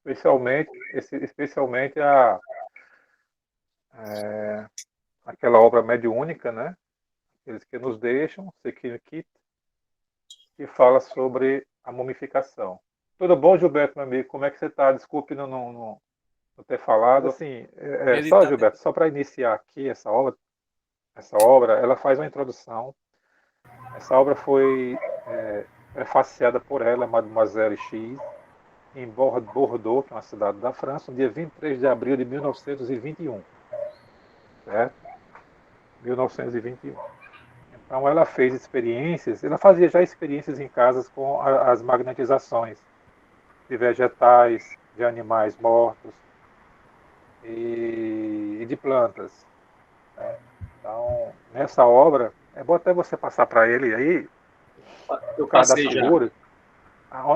especialmente aquela obra mediúnica, né? Eles que nos deixam, Sekiro Kit, que fala sobre a mumificação. Tudo bom, Gilberto, meu amigo? Como é que você está? Desculpe não ter falado. Assim, Ele só, tá. Gilberto, só para iniciar aqui essa obra, ela faz uma introdução. Essa obra foi prefaciada por ela, Mademoiselle X, em Bordeaux, que é uma cidade da França, no dia 23 de abril de 1921, certo? 1921. Então ela fez experiências, ela fazia já experiências em casas com as magnetizações de vegetais, de animais mortos e de plantas, né? Então, nessa obra, é bom até você passar para ele aí, Eu por causa das passei já. figuras,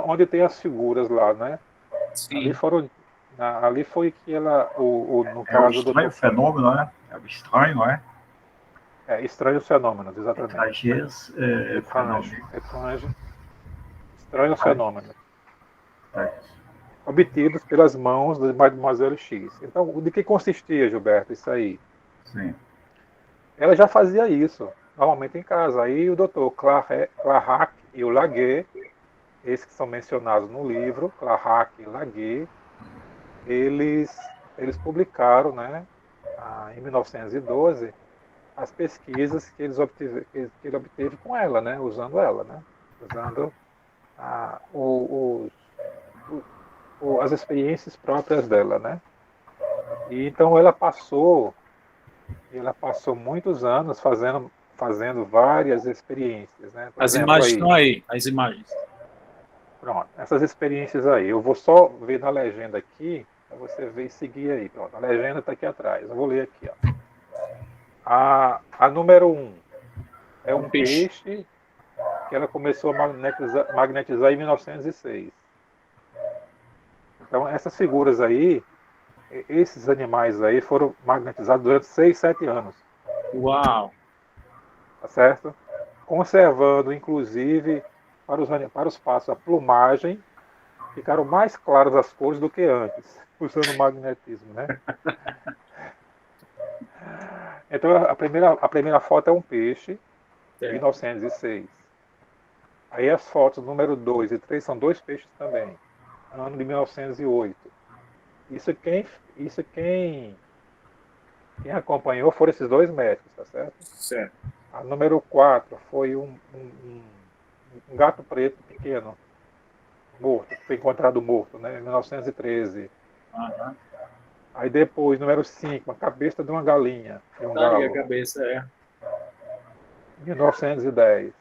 onde tem as figuras lá, né? Ali Sim. foram, ali foi que ela, no É o caso do estranho Dr. fenômeno, né? É o estranho, não é? Estranhos fenômenos, exatamente. Étranger Étrange, fenômeno. étrange, estranhos É, fenômenos, é, obtidos pelas mãos de Mademoiselle X. Então, de que consistia, Gilberto, isso aí? sim. Ela já fazia isso, normalmente em casa. Aí o doutor Clarac e o Laguet, esses que são mencionados no livro, Clarac e Laguet, eles publicaram, né, em 1912, as pesquisas que ele obteve com ela, né, usando ela, né, usando as experiências próprias dela, né. E então ela passou muitos anos fazendo várias experiências, né. Por As exemplo, imagens aí, estão aí, as imagens. pronto, essas experiências aí, eu vou só ver na legenda aqui, para você ver e seguir aí. Pronto, a legenda está aqui atrás, eu vou ler aqui. Ó. A número 1 é É um um peixe. peixe que ela começou a magnetizar em 1906. Então, essas figuras aí, esses animais aí foram magnetizados durante 6, 7 anos, Uau! tá certo? Conservando, inclusive, para os passos, a plumagem, ficaram mais claras as cores do que antes, usando o magnetismo, né? Então, a primeira foto é um peixe, É. 1906. Aí as fotos número 2 e 3 são dois peixes também, ano de 1908. Isso quem, isso quem acompanhou foram esses dois médicos, tá certo? Certo. A número 4 foi um gato preto pequeno, morto, que foi encontrado morto, né, em 1913. Aham. Aí depois, número 5, a cabeça de uma galinha, de um Tá aí a galo, cabeça, é. 1910.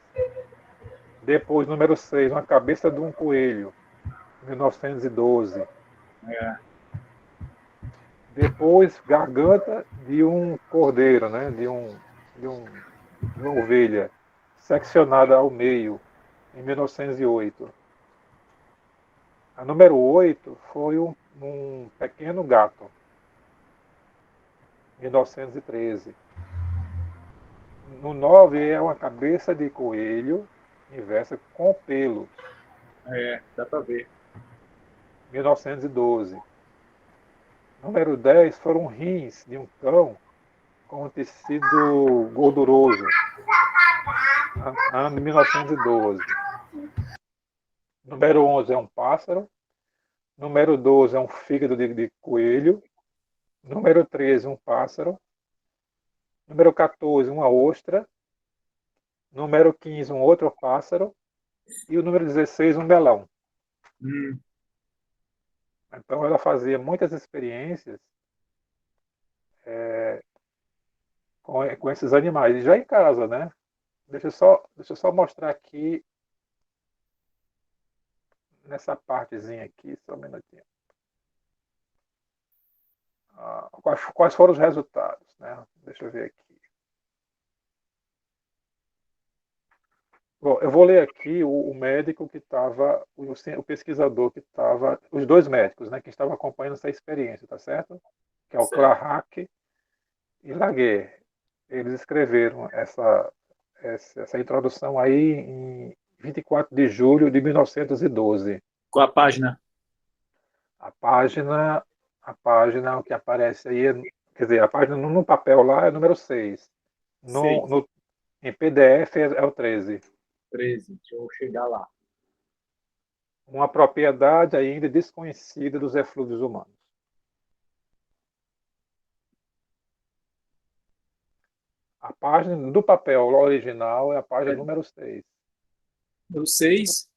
Depois, número 6, uma cabeça de um coelho, 1912. É. Depois, garganta de um cordeiro, né, de uma ovelha, seccionada ao meio, em 1908. A número 8 foi um pequeno gato, 1913. No 9 é uma cabeça de coelho inversa com pelos, É, dá pra ver. 1912. Número 10 foram rins de um cão com um tecido gorduroso, ano de 1912. Número 11 é um pássaro. Número 12 é um fígado de coelho. Número 13, um pássaro. Número 14, uma ostra. Número 15, um outro pássaro. E o número 16, um melão. Hum. Então ela fazia muitas experiências com esses animais. E já em casa, né? Deixa eu só mostrar aqui, nessa partezinha aqui, só um minutinho. Quais foram os resultados, né? Deixa eu ver aqui. Bom, eu vou ler aqui o médico que estava, o pesquisador que estava, os dois médicos, né, que estavam acompanhando essa experiência, tá certo? Que é o Certo. Clarac e Laguerre. Eles escreveram essa introdução aí em 24 de julho de 1912. Com a página. A página que aparece aí, quer dizer, a página no papel lá é número 6. No, 6, no, em PDF é o 13. 13. Deixa eu chegar lá. Uma propriedade ainda desconhecida dos eflúvios humanos. A página do papel original é a página número 6. No 6,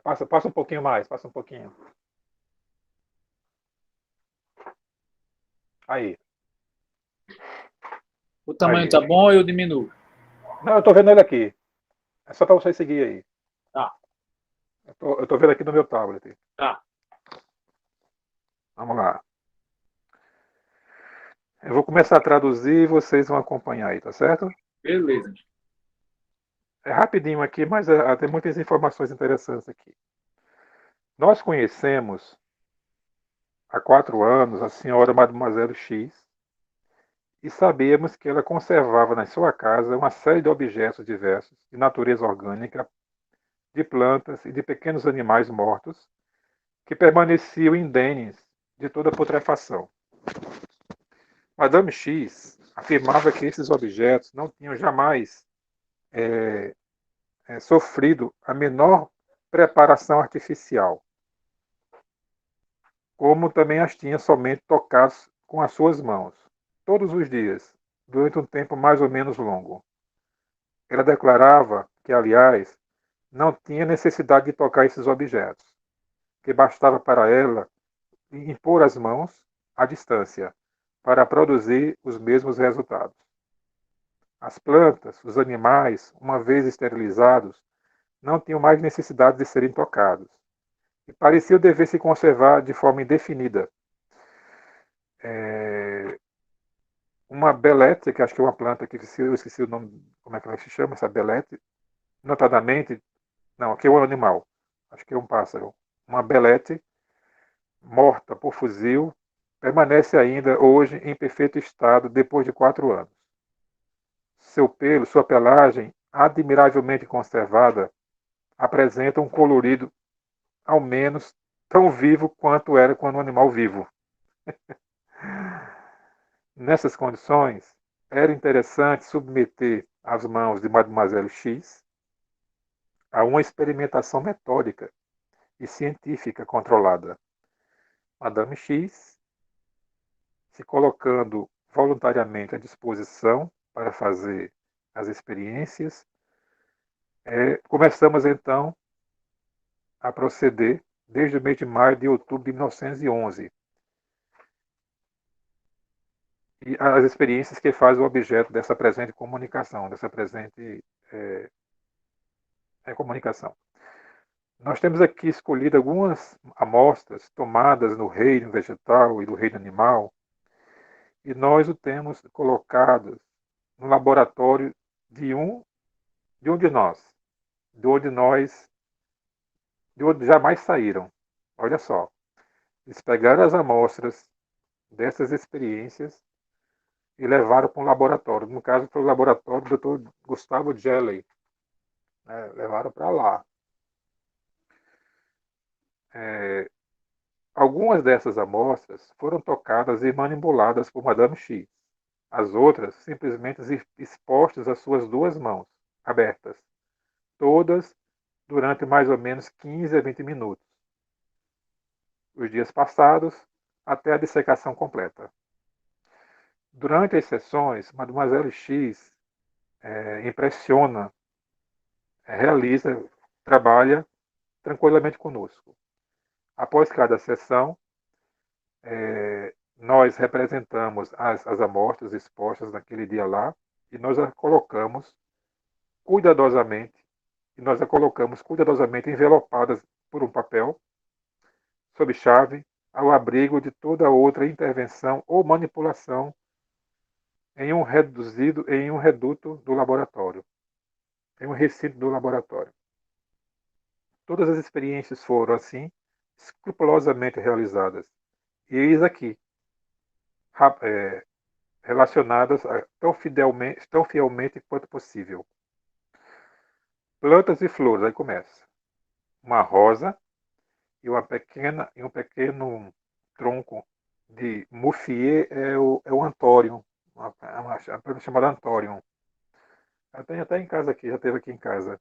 Passa um pouquinho mais, passa um pouquinho. Aí. o tamanho Aí. tá bom ou eu diminuo? Não, eu estou vendo ele aqui. É só para você seguir aí. Tá, Eu tô vendo aqui no meu tablet. tá. Vamos lá. Eu vou começar a traduzir e vocês vão acompanhar aí, tá certo? Beleza. É rapidinho aqui, mas tem muitas informações interessantes aqui. Nós conhecemos há 4 anos a senhora Mademoiselle X e sabíamos que ela conservava na sua casa uma série de objetos diversos de natureza orgânica, de plantas e de pequenos animais mortos que permaneciam indênes de toda putrefação. Madame X afirmava que esses objetos não tinham jamais sofrido a menor preparação artificial, como também as tinha somente tocados com as suas mãos, todos os dias, durante um tempo mais ou menos longo. Ela declarava que, aliás, não tinha necessidade de tocar esses objetos, que bastava para ela impor as mãos à distância para produzir os mesmos resultados. As plantas, os animais, uma vez esterilizados, não tinham mais necessidade de serem tocados e pareciam dever se conservar de forma indefinida. Uma belete, que acho que é uma planta que eu esqueci o nome, como é que ela se chama, essa belete, notadamente, não, aqui é um animal, acho que é um pássaro. Uma belete morta por fuzil permanece ainda hoje em perfeito estado depois de 4 anos. Seu pelo, sua pelagem, admiravelmente conservada, apresenta um colorido ao menos tão vivo quanto era quando um animal vivo. Nessas condições, era interessante submeter as mãos de Mademoiselle X a uma experimentação metódica e científica controlada. Madame X, se colocando voluntariamente à disposição para fazer as experiências, começamos então a proceder desde o mês de maio de outubro de 1911. E as experiências que faz o objeto dessa presente comunicação, dessa presente comunicação. Nós temos aqui escolhido algumas amostras tomadas no reino vegetal e no reino animal, e nós o temos colocado no laboratório de nós, de onde nós, de onde jamais saíram. Olha só, eles pegaram as amostras dessas experiências e levaram para um laboratório. No caso, foi o laboratório do Dr. Gustavo Geley. Né? Levaram para lá. Algumas dessas amostras foram tocadas e manipuladas por Madame X. As outras simplesmente expostas às suas 2 mãos, abertas, todas durante mais ou menos 15 a 20 minutos. Os dias passados, até a dissecação completa. Durante as sessões, Mademoiselle X impressiona, realiza, trabalha tranquilamente conosco. Após cada sessão, nós representamos as amostras expostas naquele dia lá e nós a colocamos cuidadosamente, envelopadas por um papel, sob chave, ao abrigo de toda outra intervenção ou manipulação em um reduto do laboratório, em um recinto do laboratório. Todas as experiências foram, assim, escrupulosamente realizadas. E eis aqui, relacionadas tão fielmente quanto possível. Plantas e flores, aí começa. Uma rosa e um pequeno tronco de Mouffier é o Anthorium, uma planta chamada Anthorium. Eu tenho até em casa aqui, já teve aqui em casa.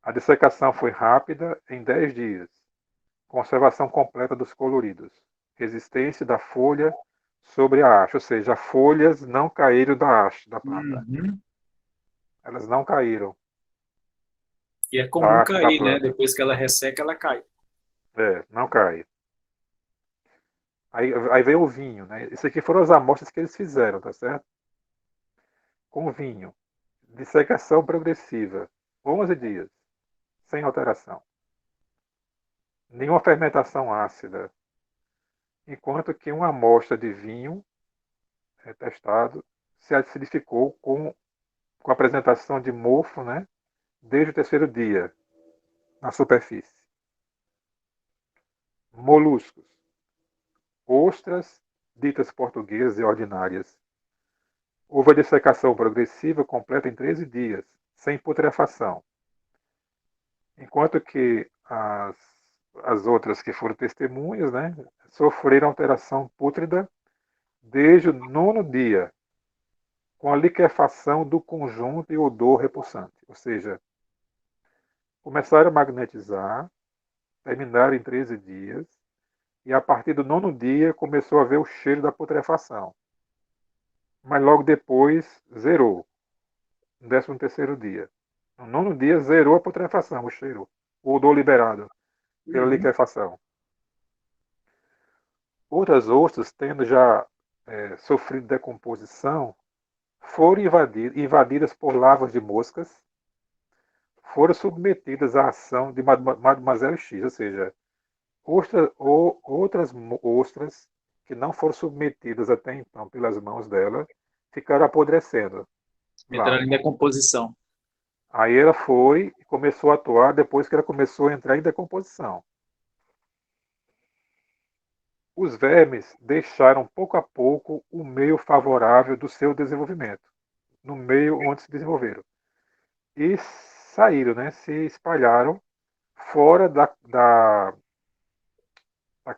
A dissecação foi rápida, em 10 dias. Conservação completa dos coloridos. Resistência da folha sobre a haste, ou seja, as folhas não caíram da haste da planta. Uhum. Elas não caíram E é da comum haste da cair, né? planta. Depois que ela resseca, ela cai. Não cai. Aí vem o vinho, né? Isso aqui foram as amostras que eles fizeram, tá certo? Com vinho. Dissecação progressiva. 11 dias. Sem alteração. Nenhuma fermentação ácida. Enquanto que uma amostra de vinho testado se acidificou com a apresentação de mofo, né? Desde o terceiro dia, na superfície. Moluscos. Ostras, ditas portuguesas e ordinárias. Houve a dissecação progressiva completa em 13 dias, sem putrefação. Enquanto que as outras que foram testemunhas, né, sofreram alteração pútrida desde o 9º dia, com a liquefação do conjunto e odor repulsante. Ou seja, começaram a magnetizar, terminaram em 13 dias, e a partir do 9º dia começou a ver o cheiro da putrefação. Mas logo depois zerou, no 13º dia. No 9º dia zerou a putrefação, o cheiro, o odor liberado pela Uhum. liquefação. Outras ostras, tendo já sofrido decomposição, foram invadidas por larvas de moscas, foram submetidas à ação de Mademoiselle X, ou seja, outras ostras que não foram submetidas até então pelas mãos dela, ficaram apodrecendo lá. Entrar em decomposição. Aí ela foi e começou a atuar depois que ela começou a entrar em decomposição. Os vermes deixaram pouco a pouco o meio favorável do seu desenvolvimento, no meio onde se desenvolveram. E saíram, né, se espalharam fora da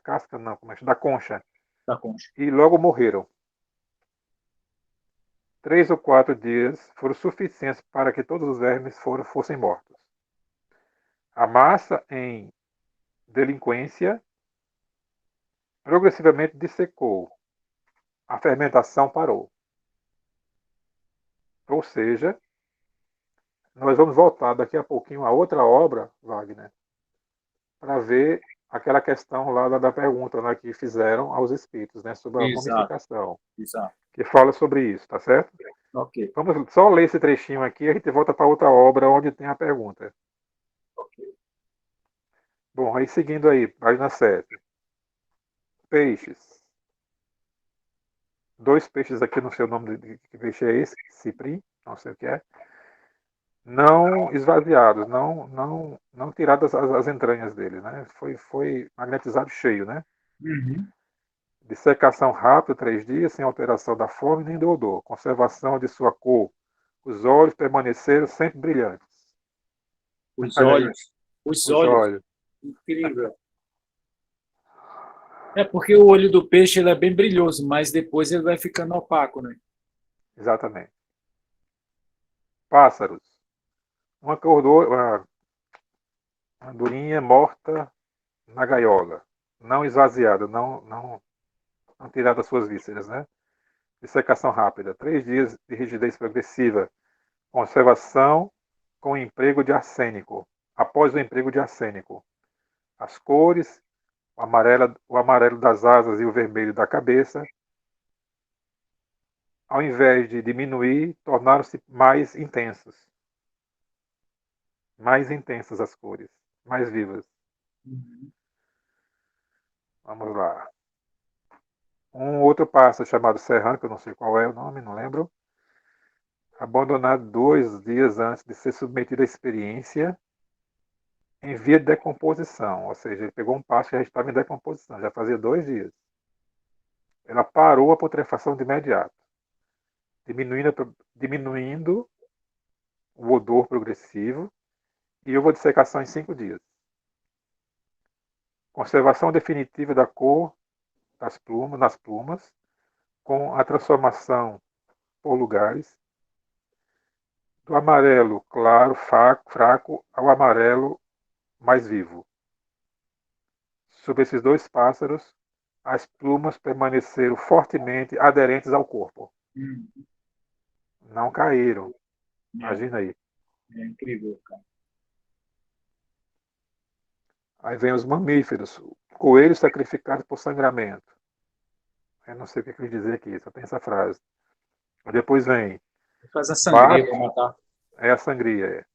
casca, não, da concha, Da concha. e logo morreram. 3 ou 4 dias foram suficientes para que todos os vermes fossem mortos. A massa em delinquência progressivamente dissecou. A fermentação parou. Ou seja, nós vamos voltar daqui a pouquinho a outra obra, Wagner, para ver aquela questão lá da pergunta, né, que fizeram aos espíritos, né, sobre a Exato, mumificação, exato. que fala sobre isso, tá certo? Ok, Vamos só ler esse trechinho aqui e a gente volta para outra obra onde tem a pergunta. ok. Bom, aí seguindo aí, página 7. Peixes. 2 peixes aqui, não sei o nome de que peixe é esse, ciprim, não sei o que é. Não esvaziados, não tiradas as entranhas dele, né? Foi magnetizado cheio, né? Uhum. Dissecação rápida, 3 dias, sem alteração da forma nem do odor. Conservação de sua cor. Os olhos permaneceram sempre brilhantes. Os Olha aí, olhos. Os os olhos. olhos. Incrível. É porque o olho do peixe ele é bem brilhoso, mas depois ele vai ficando opaco, né? Exatamente. Pássaros. Uma andorinha morta na gaiola. Não esvaziada, não tirada das suas vísceras, né? Dissecação rápida. 3 dias de rigidez progressiva. Conservação com emprego de arsênico. Após o emprego de arsênico. As cores, o amarelo das asas e o vermelho da cabeça, ao invés de diminuir, tornaram-se mais intensos. Mais intensas as cores, mais vivas. Uhum. Vamos lá. Um outro pássaro chamado serrano, que eu não sei qual é o nome, não lembro, abandonado 2 dias antes de ser submetido à experiência em via de decomposição. Ou seja, ele pegou um pássaro que já estava em decomposição, já fazia 2 dias. Ela parou a putrefação de imediato, diminuindo o odor progressivo e houve a dissecação em 5 dias. Conservação definitiva da cor nas plumas, com a transformação por lugares, do amarelo claro, fraco, ao amarelo mais vivo. Sobre esses dois pássaros, as plumas permaneceram fortemente aderentes ao corpo. Hum, Não caíram. é, Imagina aí. é incrível, cara. Aí vem os mamíferos, coelhos sacrificados por sangramento. Eu não sei o que quer dizer aqui, só tem essa frase. Depois vem Faz a sangria baço, para matar. é a sangria,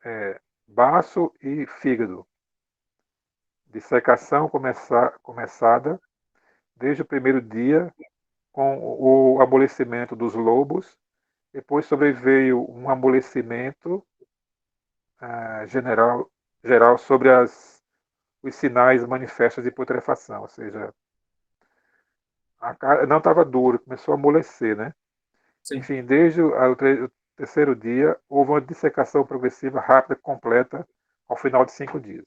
é baço e fígado. Dissecação começada desde o primeiro dia com o amolecimento dos lobos. Depois sobreveio um amolecimento geral sobre os sinais manifestos de putrefação, ou seja, a carne não estava dura, começou a amolecer, né? Sim. Enfim, desde o terceiro dia, houve uma dissecação progressiva, rápida, completa, ao final de 5 dias.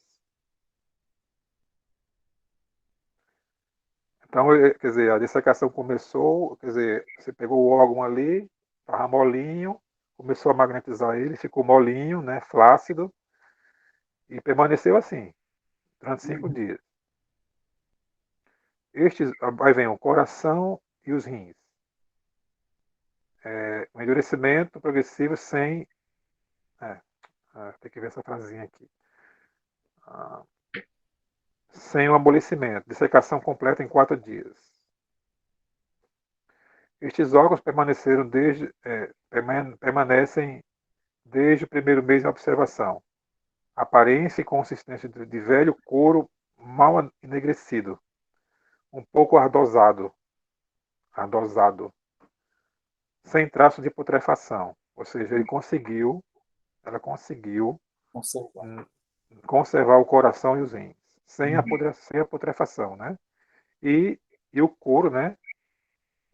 Então, quer dizer, a dissecação começou, quer dizer, você pegou o órgão ali, estava molinho, começou a magnetizar ele, ficou molinho, né, flácido, e permaneceu assim, durante 5 dias. Aí vem o coração e os rins. Um endurecimento progressivo sem... tem que ver essa frasinha aqui. Sem o amolecimento. Dissecação completa em 4 dias. Estes órgãos permanecem desde o primeiro mês em observação. Aparência e consistência de velho couro mal enegrecido. Um pouco ardosado. Sem traço de putrefação. Ou seja, ela conseguiu Conservar. conservar o coração e os rins. Sem a putrefação, né? E o couro, né?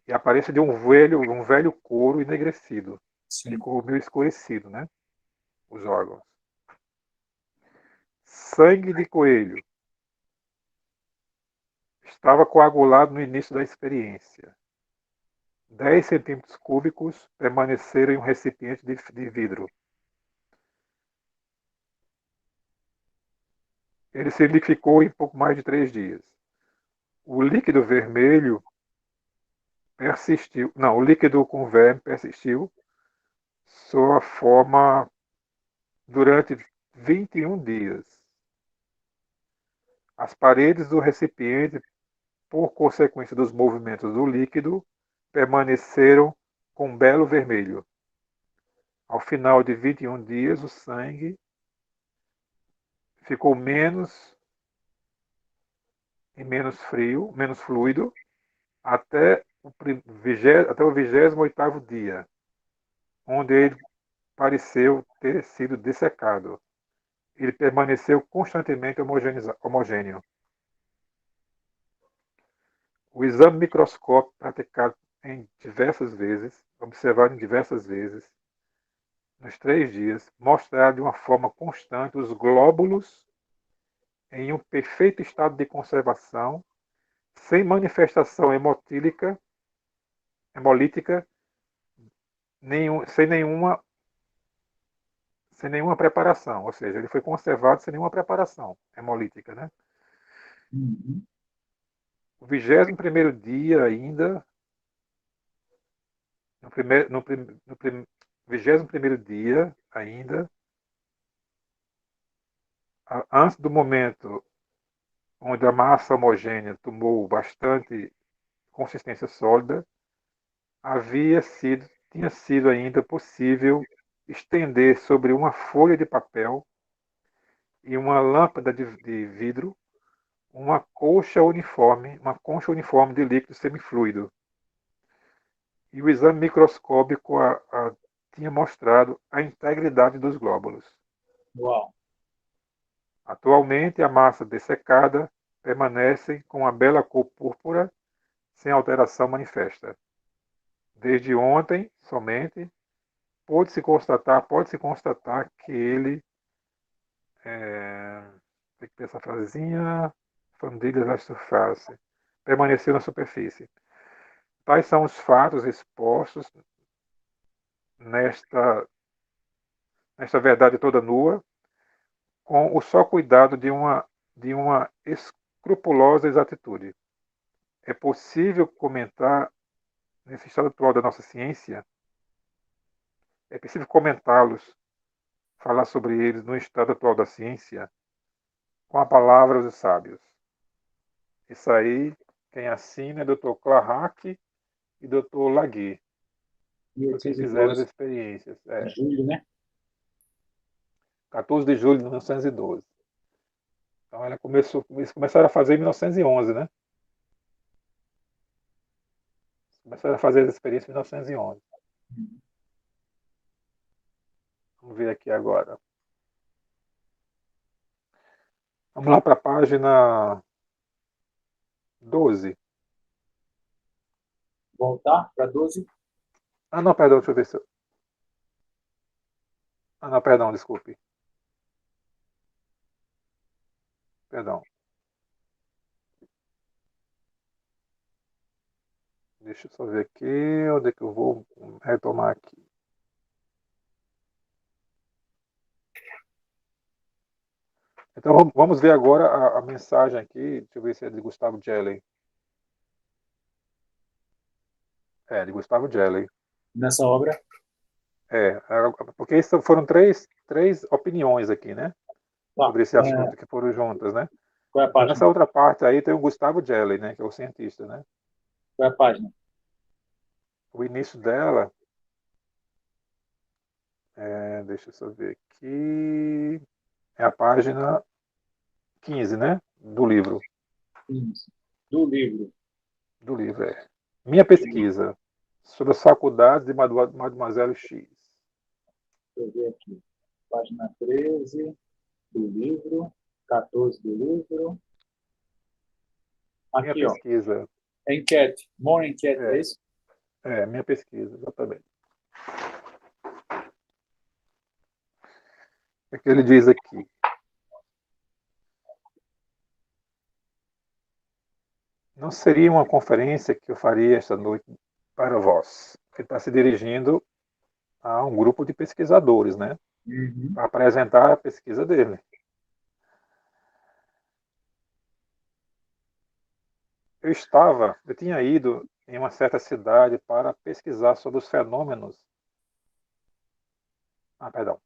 E a aparência de um velho couro enegrecido. Sim. Ficou meio escurecido, né? Os órgãos. Sangue de coelho. Estava coagulado no início da experiência. 10 centímetros cúbicos permaneceram em um recipiente de vidro. Ele se liquidificou em pouco mais de 3 dias. O líquido vermelho persistiu. Não, o líquido com verme persistiu sua forma durante 21 dias. As paredes do recipiente, por consequência dos movimentos do líquido, permaneceram com um belo vermelho. Ao final de 21 dias, o sangue ficou menos fluido, até o 28º dia, onde ele pareceu ter sido dissecado. Ele permaneceu constantemente homogêneo. O exame microscópico praticado observado em diversas vezes, nos 3 dias, mostrava de uma forma constante os glóbulos em um perfeito estado de conservação, sem manifestação hemolítica, sem nenhuma preparação. Ou seja, ele foi conservado sem nenhuma preparação hemolítica, né? Uhum. O 21º dia ainda, no 21º dia ainda, antes do momento onde a massa homogênea tomou bastante consistência sólida, tinha sido ainda possível estender sobre uma folha de papel e uma lâmpada de vidro uma concha uniforme de líquido semifluido. E o exame microscópico tinha mostrado a integridade dos glóbulos. Uau. Atualmente, a massa dessecada permanece com uma bela cor púrpura, sem alteração manifesta. Desde ontem, somente, pode-se constatar que ele, tem que ter essa frasezinha, Fundilhas à surface. Permaneceu na superfície. Tais são os fatos expostos nesta, nesta verdade toda nua, com o só cuidado de uma escrupulosa exatitude. É possível comentar, nesse estado atual da nossa ciência, é possível comentá-los, falar sobre eles no estado atual da ciência, com a palavra dos sábios. Isso aí, quem assina é Dr. Clark e Dr. Laguet, que fizeram as 1812, experiências. em julho, né? 14 de julho de 1912. Então, eles começaram a fazer em 1911, né? Começaram a fazer as experiências em 1911. Vamos ver aqui agora. Vamos lá para a página 12. Voltar para 12. Ah, não, perdão, deixa eu ver se eu... Ah, não, perdão, desculpe. Perdão. Deixa eu só ver aqui onde é que eu vou retomar aqui. Então vamos ver agora a mensagem aqui. Deixa eu ver se é de Gustavo Gelli. É, de Gustavo Gelli. Nessa obra. Porque foram três opiniões aqui, né? Tá. Sobre esse assunto que foram juntas, né? Qual é a Então, página? nessa outra parte aí tem o Gustavo Gelli, né? Que é o cientista, né? Qual é a página? O início dela, deixa eu só ver aqui, é a página 15, né? Do livro. Isso. Do livro. Do livro, é. Minha pesquisa sobre as faculdades de Mademoiselle X. Deixa eu ver aqui. Página 13 do livro. 14 do livro. Minha Aqui, ó. pesquisa. Enquete. More enquete, é isso? Minha pesquisa, exatamente. É que ele diz aqui. Não seria uma conferência que eu faria esta noite para vós. Ele está se dirigindo a um grupo de pesquisadores, né? Uhum. Para apresentar a pesquisa dele. Eu tinha ido em uma certa cidade para pesquisar sobre os fenômenos. Perdão.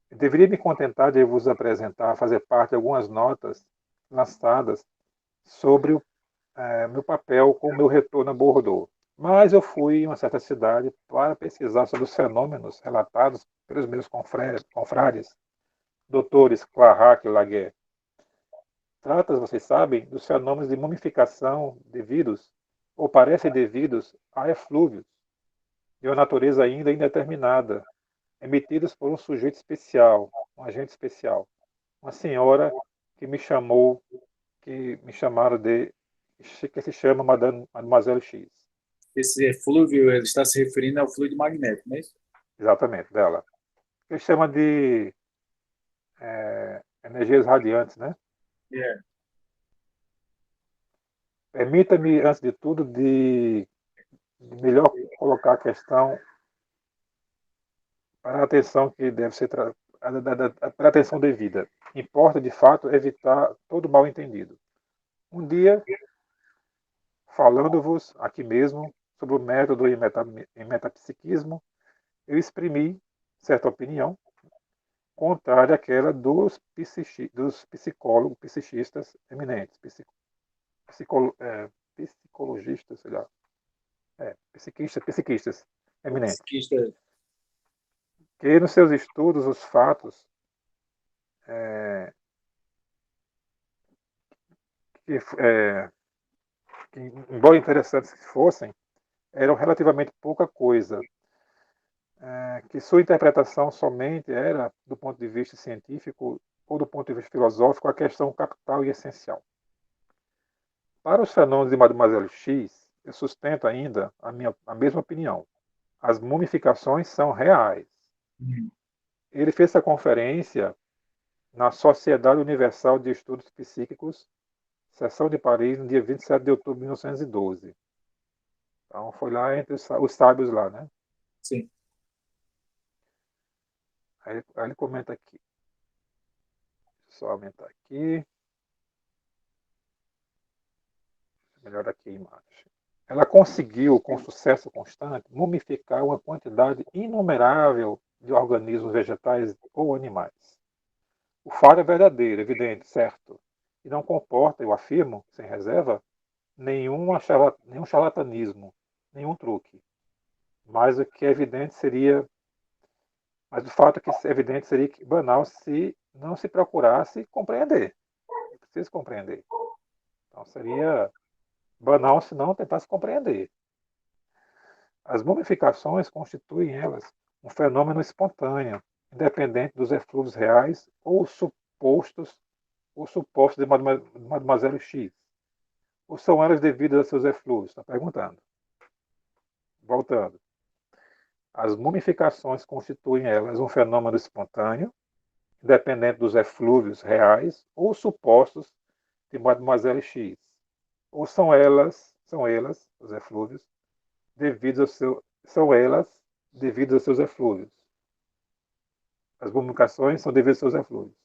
Eu deveria me contentar de vos apresentar, fazer parte de algumas notas lançadas sobre o meu papel com o meu retorno a Bordeaux. Mas eu fui em uma certa cidade para pesquisar sobre os fenômenos relatados pelos meus confrades, doutores Clairac e Laguerre. Trata, vocês sabem, dos fenômenos de mumificação devidos, ou parecem devidos, a eflúvios, de uma natureza ainda indeterminada, emitidos por um sujeito especial, um agente especial. Uma senhora que me chamou, que me chamaram de, que se chama Mademoiselle X. Esse eflúvio, ele está se referindo ao fluido magnético, não é isso? Exatamente, dela. Que chama de energias radiantes, né? É. Permita-me, antes de tudo, de melhor colocar a questão para a atenção que deve ser para a atenção devida. Importa, de fato, evitar todo mal entendido. Um dia, falando-vos aqui mesmo sobre o método em metapsiquismo, eu exprimi certa opinião contrária àquela dos psicólogos, psiquistas eminentes, psicologistas, sei lá, psiquistas eminentes, Psiquista. que nos seus estudos os fatos é, que, é, que, embora interessantes que fossem, eram relativamente pouca coisa, que sua interpretação somente era, do ponto de vista científico ou do ponto de vista filosófico, a questão capital e essencial. Para os fenômenos de Mademoiselle X, eu sustento ainda a mesma opinião. As mumificações são reais. Ele fez essa conferência na Sociedade Universal de Estudos Psíquicos, Seção de Paris, no dia 27 de outubro de 1912. Então, foi lá entre os sábios lá, né? Sim. Aí ele comenta aqui. Deixa eu só aumentar aqui. Melhor aqui a imagem. Ela conseguiu, com sucesso constante, mumificar uma quantidade inumerável de organismos vegetais ou animais. O fato é verdadeiro, evidente, certo, e não comporta, eu afirmo, sem reserva, nenhum charlatanismo, nenhum truque. Mas o que é evidente seria, mas o fato é que é evidente seria banal se não se procurasse compreender. É preciso compreender. Então seria banal se não tentasse compreender. As mumificações constituem elas um fenômeno espontâneo, independente dos eflúvios reais ou supostos de Mademoiselle X. Ou são elas devidas a seus eflúvios? Está perguntando. Voltando. As mumificações constituem elas um fenômeno espontâneo, independente dos eflúvios reais ou supostos de Mademoiselle X. Ou são elas, os eflúvios, são elas devidas aos seus eflúvios. As mumificações são devidas aos seus eflúvios.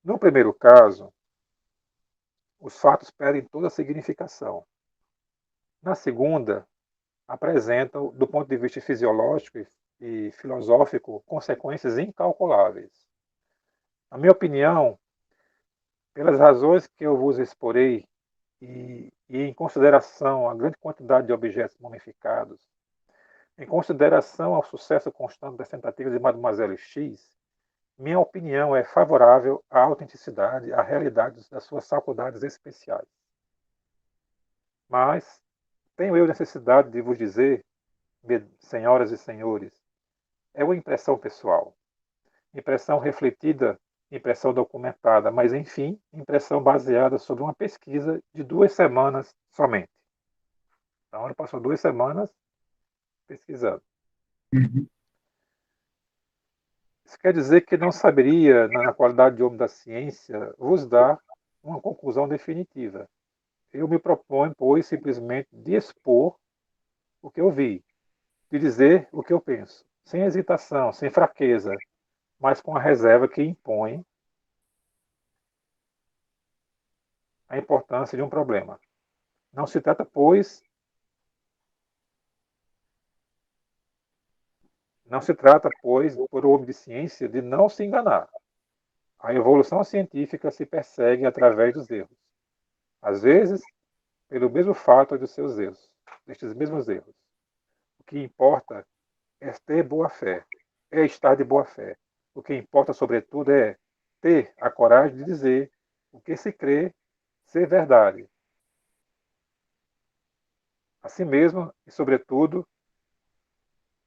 No primeiro caso, os fatos perdem toda a significação. Na segunda, apresentam, do ponto de vista fisiológico e filosófico, consequências incalculáveis. Na minha opinião, pelas razões que eu vos exporei e em consideração à grande quantidade de objetos mumificados, em consideração ao sucesso constante das tentativas de Mademoiselle X, minha opinião é favorável à autenticidade, à realidade das suas faculdades especiais. Mas tenho eu necessidade de vos dizer, senhoras e senhores, é uma impressão pessoal, impressão refletida, impressão documentada, mas enfim, impressão baseada sobre uma pesquisa de 2 semanas somente. Então, ele passou 2 semanas pesquisando. Uhum. Isso quer dizer que não saberia, na qualidade de homem da ciência, vos dar uma conclusão definitiva. Eu me proponho, pois, simplesmente de expor o que eu vi, de dizer o que eu penso, sem hesitação, sem fraqueza, mas com a reserva que impõe a importância de um problema. Não se trata, pois, por um homem de ciência, de não se enganar. A evolução científica se persegue através dos erros. Às vezes, pelo mesmo fato dos seus erros, destes mesmos erros. O que importa é ter boa fé, é estar de boa fé. O que importa, sobretudo, é ter a coragem de dizer o que se crê ser verdade. Assim mesmo, e sobretudo,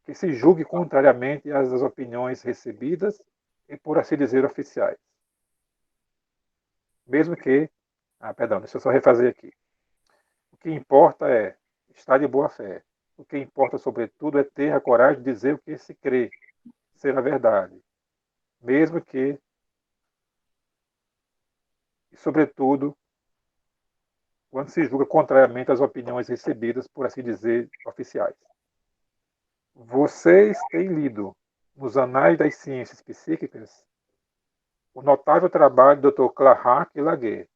que se julgue contrariamente às opiniões recebidas e, por assim dizer, oficiais. Mesmo que. Perdão, deixa eu só refazer aqui. O que importa é estar de boa fé. O que importa, sobretudo, é ter a coragem de dizer o que se crê ser a verdade. Mesmo que, e sobretudo, quando se julga contrariamente às opiniões recebidas, por assim dizer, oficiais. Vocês têm lido, nos Anais das Ciências Psíquicas, o notável trabalho do Dr. Clairac e Laguerre.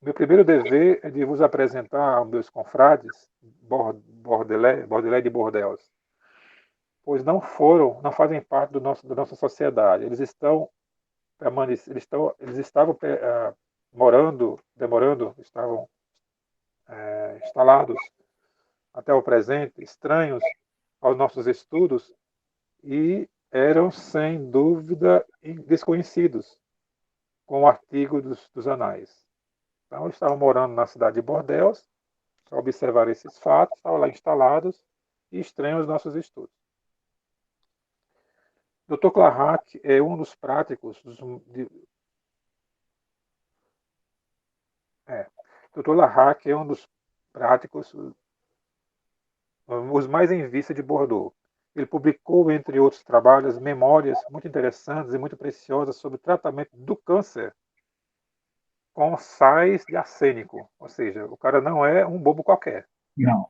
Meu primeiro dever é de vos apresentar aos meus confrades Bordelais de Bordeaux, pois não fazem parte da nossa sociedade. Eles estavam estavam instalados até o presente, estranhos aos nossos estudos e eram, sem dúvida, desconhecidos com o artigo dos anais. Então, estavam morando na cidade de Bordeaux, para observar esses fatos, estavam lá instalados e estranhos aos nossos estudos. Dr. Clairac é um dos práticos Dr. Clairac é um dos práticos os mais em vista de Bordeaux. Ele publicou, entre outros trabalhos, memórias muito interessantes e muito preciosas sobre o tratamento do câncer com sais de arsênico. Ou seja, o cara não é um bobo qualquer, Não.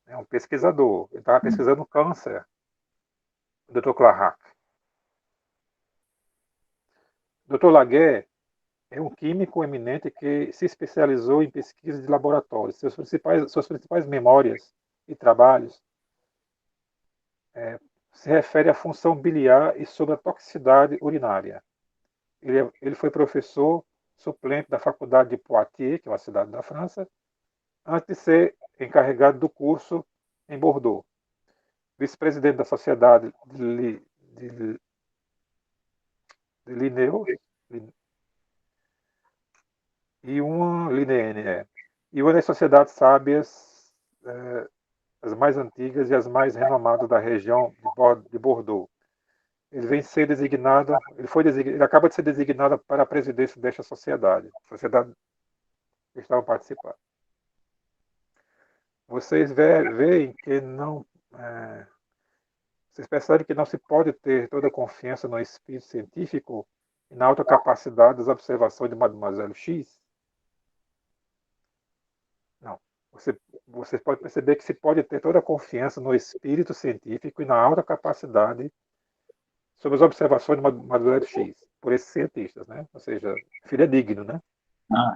é um pesquisador. Ele estava pesquisando câncer, o Dr. Clark. O Dr. Laguerre é um químico eminente que se especializou em pesquisa de laboratório. Suas principais memórias e trabalhos se referem à função biliar e sobre a toxicidade urinária. Ele foi professor suplente da Faculdade de Poitiers, que é uma cidade da França, antes de ser encarregado do curso em Bordeaux. Vice-presidente da Sociedade de Linneus e uma Linnéenne, e uma das sociedades sábias, as mais antigas e as mais renomadas da região de Bordeaux. Ele vem ser designado, ele acaba de ser designado para a presidência desta sociedade que estavam participando. Vocês veem que não, vocês percebem que não se pode ter toda a confiança no espírito científico e na alta capacidade das observações de Mademoiselle X? Não. Você pode perceber que se pode ter toda a confiança no espírito científico e na alta capacidade sobre as observações de Mademoiselle X, por esses cientistas, né? Ou seja, fidedigno, né? Ah,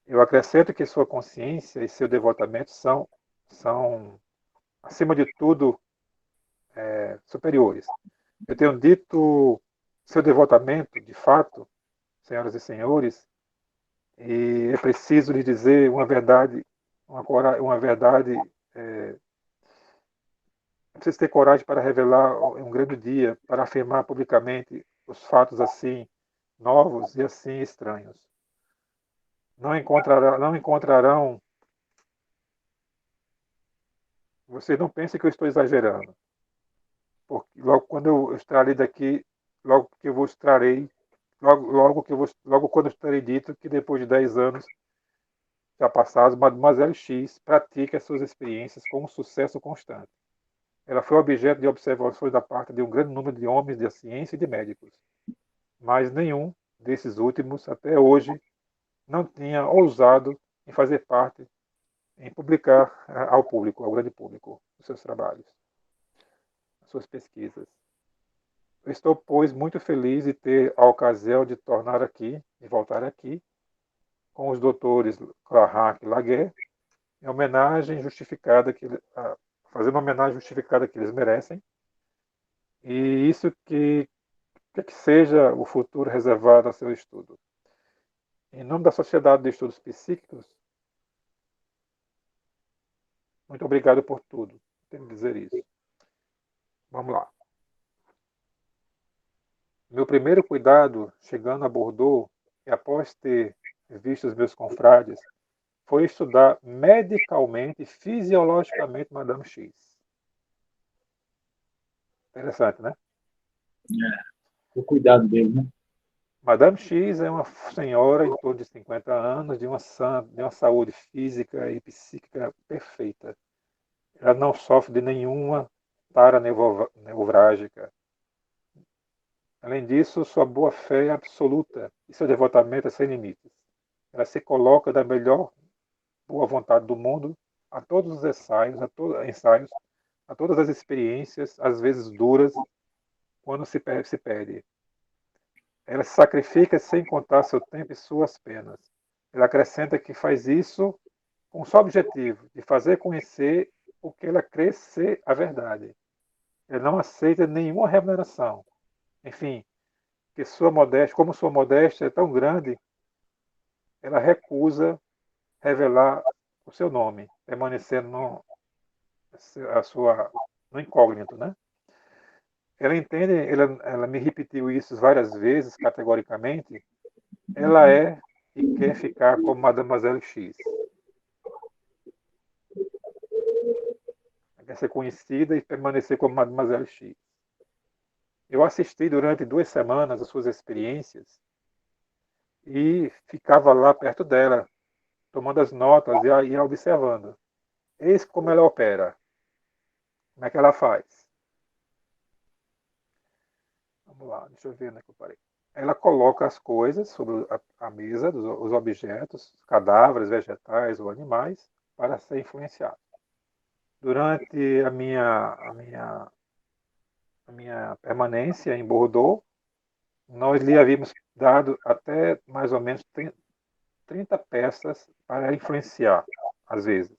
Eu acrescento que sua consciência e seu devotamento são acima de tudo, superiores. Eu tenho dito seu devotamento, de fato, senhoras e senhores, e é preciso lhe dizer uma verdade, uma verdade. É preciso ter coragem para revelar em um grande dia, para afirmar publicamente os fatos assim novos e assim estranhos. Não encontrarão. Vocês não pensem que eu estou exagerando, porque logo quando eu extrair daqui, logo que eu vos trarei, logo quando eu estarei dito que depois de 10 anos já passados, Mademoiselle X pratica as suas experiências com um sucesso constante. Ela foi objeto de observações da parte de um grande número de homens da ciência e de médicos, mas nenhum desses últimos, até hoje, não tinha ousado em fazer parte, em publicar ao público, ao grande público, os seus trabalhos, as suas pesquisas. Eu estou, pois, muito feliz de ter a ocasião de tornar aqui, de voltar aqui, com os doutores Clark e Laguerre, em homenagem justificada fazendo uma homenagem justificada que eles merecem, e isso que seja o futuro reservado ao seu estudo. Em nome da Sociedade de Estudos Psíquicos, muito obrigado por tudo. Tenho que dizer isso. Vamos lá. Meu primeiro cuidado, chegando a Bordeaux, e após ter visto os meus confrades, foi estudar medicalmente e fisiologicamente Madame X. Interessante, né? o cuidado dele, né? Madame X é uma senhora em torno de 50 anos, de uma saúde física e psíquica perfeita. Ela não sofre de nenhuma tara neurálgica. Além disso, sua boa-fé é absoluta e seu devotamento é sem limites. Ela se coloca da melhor boa vontade do mundo a todos os ensaios, a todas as experiências, às vezes duras, quando se perde. Ela se sacrifica sem contar seu tempo e suas penas. Ela acrescenta que faz isso com o só objetivo de fazer conhecer o que ela crê ser a verdade. Ela não aceita nenhuma remuneração. Enfim, como sua modéstia é tão grande, ela recusa revelar o seu nome, permanecendo no incógnito, né? Ela me repetiu isso várias vezes, categoricamente. Ela é e quer ficar como Mademoiselle X. Ela quer ser conhecida e permanecer como Mademoiselle X. Eu assisti durante 2 semanas às suas experiências e ficava lá perto dela, tomando as notas e a observando. Eis como ela opera. Como é que ela faz? Vamos lá, deixa eu ver onde é que eu parei. Ela coloca as coisas sobre a mesa, os objetos, cadáveres, vegetais ou animais, para ser influenciado. Durante a minha permanência em Bordeaux, nós lhe havíamos dado até mais ou menos 30 peças para influenciar, às vezes.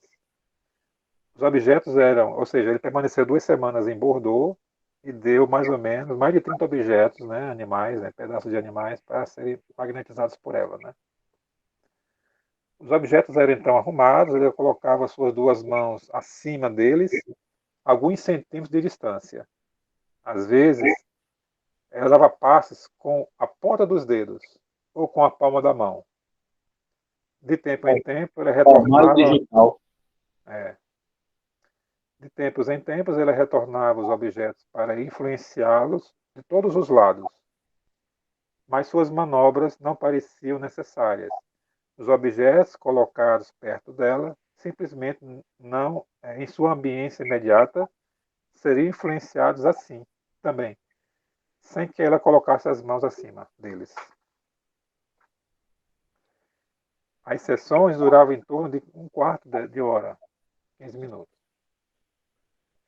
Os objetos eram, ou seja, ele permaneceu 2 semanas em Bordeaux e deu mais ou menos mais de 30 objetos, né, animais, né, pedaços de animais, para serem magnetizados por ela. Né. Os objetos eram então arrumados, ele colocava as suas duas mãos acima deles, alguns centímetros de distância. Às vezes, ela dava passes com a ponta dos dedos ou com a palma da mão. De tempo em tempo, ele Formato retornava. digital. É, de tempos em tempos, ele retornava os objetos para influenciá-los de todos os lados. Mas suas manobras não pareciam necessárias. Os objetos colocados perto dela simplesmente não, em sua ambiência imediata, seriam influenciados assim também, sem que ela colocasse as mãos acima deles. As sessões duravam em torno de um quarto de hora, 15 minutos.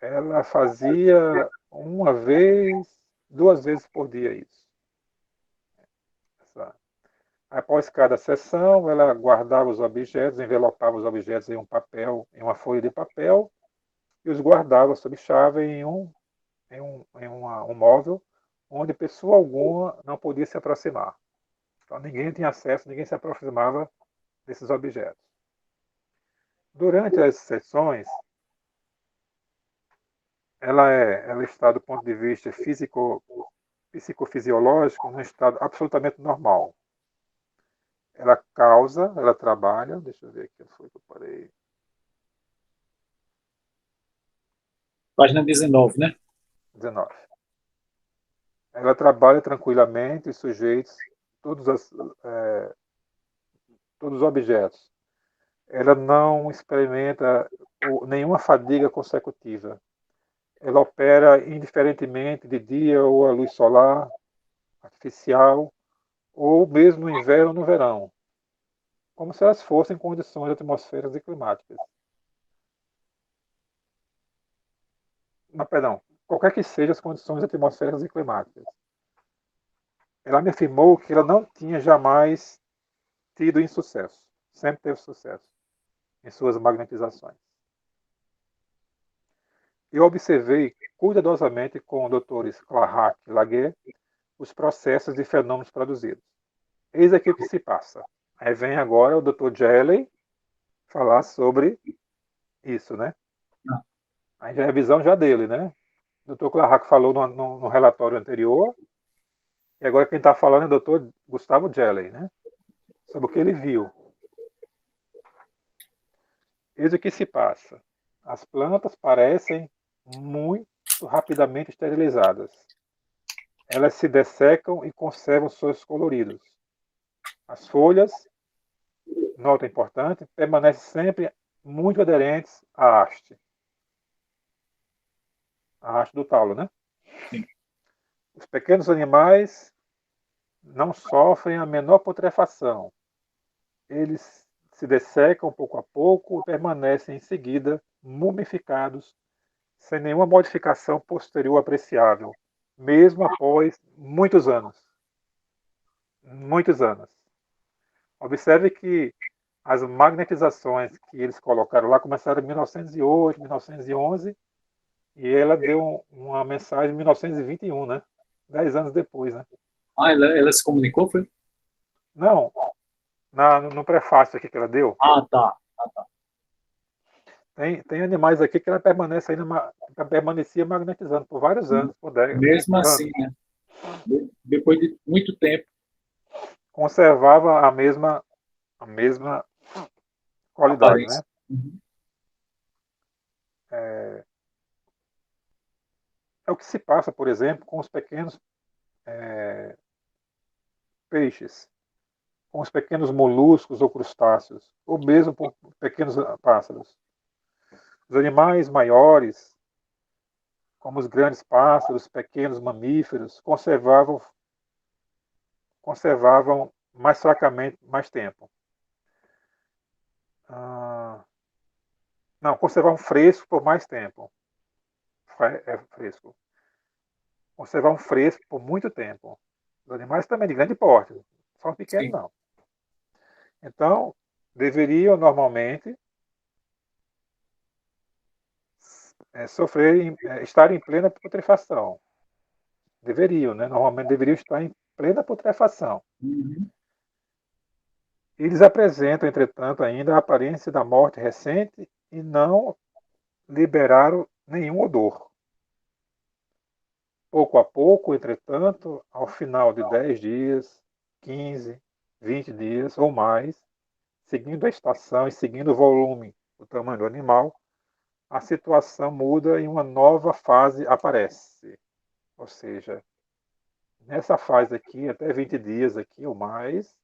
Ela fazia uma vez, 2 vezes por dia isso. Após cada sessão, ela guardava os objetos, envelopava os objetos em um papel, em uma folha de papel, e os guardava sob chave em um móvel onde pessoa alguma não podia se aproximar. Então ninguém tinha acesso, ninguém se aproximava desses objetos. Durante as sessões, ela está do ponto de vista psicofisiológico num estado absolutamente normal. Ela trabalha, deixa eu ver aqui onde foi que eu parei. Página 19, né? 19. Ela trabalha tranquilamente os sujeitos, todos os objetos. Ela não experimenta nenhuma fadiga consecutiva. Ela opera indiferentemente de dia ou à luz solar, artificial, ou mesmo no inverno ou no verão, como se elas fossem condições atmosféricas e climáticas. Não, perdão, qualquer que sejam as condições atmosféricas e climáticas. Ela me afirmou que ela não tinha jamais tido insucesso, sempre teve sucesso em suas magnetizações. Eu observei cuidadosamente com os doutores Clark e Laguerre os processos e fenômenos produzidos. Eis aqui o que se passa. Aí vem agora o Dr. Jelly falar sobre isso, né? Aí já é a visão já dele, né? O Dr. Clark falou no relatório anterior, e agora quem está falando é o Dr. Gustavo Jelly, né? Sobre o que ele viu. Eis o que se passa. As plantas parecem muito rapidamente esterilizadas. Elas se dessecam e conservam seus coloridos. As folhas, nota importante, permanecem sempre muito aderentes à haste. A haste do talo, né? Sim. Os pequenos animais não sofrem a menor putrefação. Eles se dessecam pouco a pouco e permanecem em seguida mumificados, sem nenhuma modificação posterior apreciável, mesmo após muitos anos. Muitos anos. Observe que as magnetizações que eles colocaram lá começaram em 1908, 1911, e ela deu uma mensagem em 1921, né? 10 anos depois, né? Ah, ela se comunicou, foi? Não, no prefácio aqui que ela deu, Ah, tá. tem animais aqui que ela permanecia magnetizando por vários anos, por 10 Mesmo anos. assim, né? Depois de muito tempo. Conservava a mesma qualidade, né? Aparência. Uhum. É o que se passa, por exemplo, com os pequenos peixes, com os pequenos moluscos ou crustáceos, ou mesmo por pequenos pássaros. Os animais maiores como os grandes pássaros, pequenos mamíferos, conservavam mais fracamente mais tempo. Ah, não, conservavam fresco por mais tempo. Fresco. Conservavam fresco por muito tempo. Os animais também de grande porte, só pequenos Sim. não. Então, deveriam normalmente estar em plena putrefação. Deveriam, né? Normalmente deveriam estar em plena putrefação. Uhum. Eles apresentam, entretanto, ainda a aparência da morte recente e não liberaram nenhum odor. Pouco a pouco, entretanto, ao final de 10 dias, 15, 20 dias ou mais, seguindo a estação e seguindo o volume, o tamanho do animal, a situação muda e uma nova fase aparece. Ou seja, nessa fase aqui, até 20 dias aqui ou mais,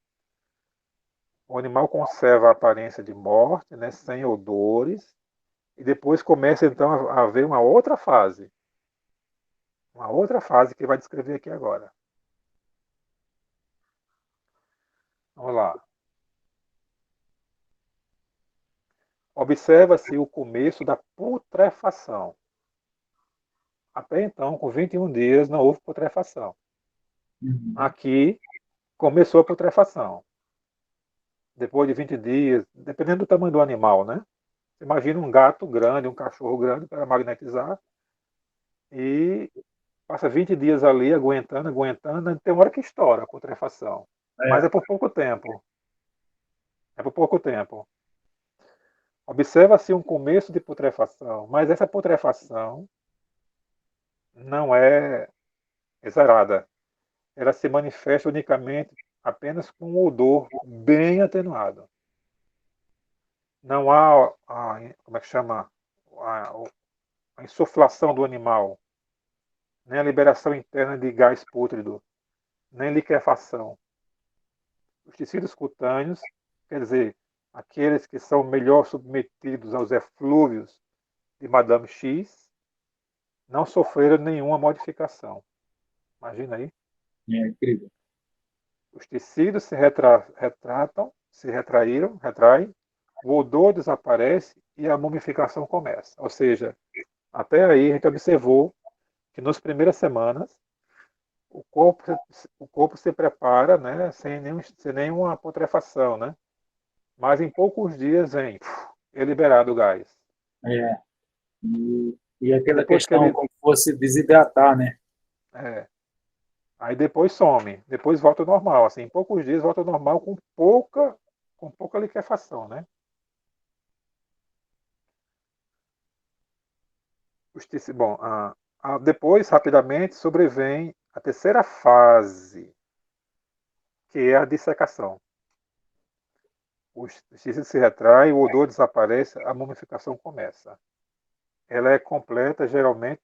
o animal conserva a aparência de morte, né, sem odores, e depois começa então a haver uma outra fase. Uma outra fase que ele vai descrever aqui agora. Vamos lá. Observa-se o começo da putrefação. Até então, com 21 dias, não houve putrefação. Uhum. Aqui começou a putrefação. Depois de 20 dias, dependendo do tamanho do animal, né? Você imagina um gato grande, um cachorro grande para magnetizar e passa 20 dias ali aguentando, aguentando, tem uma hora que estoura a putrefação. Mas É. é por pouco tempo. É por pouco tempo. Observa-se um começo de putrefação, mas essa putrefação não é exarada. Ela se manifesta unicamente apenas com um odor bem atenuado. Não há como é que chama? A, a insuflação do animal, nem a liberação interna de gás pútrido, nem liquefação. Os tecidos cutâneos, quer dizer, aqueles que são melhor submetidos aos eflúvios de Madame X, não sofreram nenhuma modificação. Imagina aí. É incrível. Os tecidos se retraem, o odor desaparece e a mumificação começa. Ou seja, até aí a gente observou que nas primeiras semanas o corpo, o corpo se prepara, né, sem nenhuma putrefação, né? Mas em poucos dias é liberado o gás. É. E aquela Depois que questão ele. como se fosse desidratar, né? É, aí depois some, depois volta ao normal. Assim, em poucos dias volta ao normal com pouca liquefação, né? Bom, depois, rapidamente, sobrevém a terceira fase, que é a dissecação. O tecido se retrai, o odor desaparece, a mumificação começa. Ela é completa, geralmente,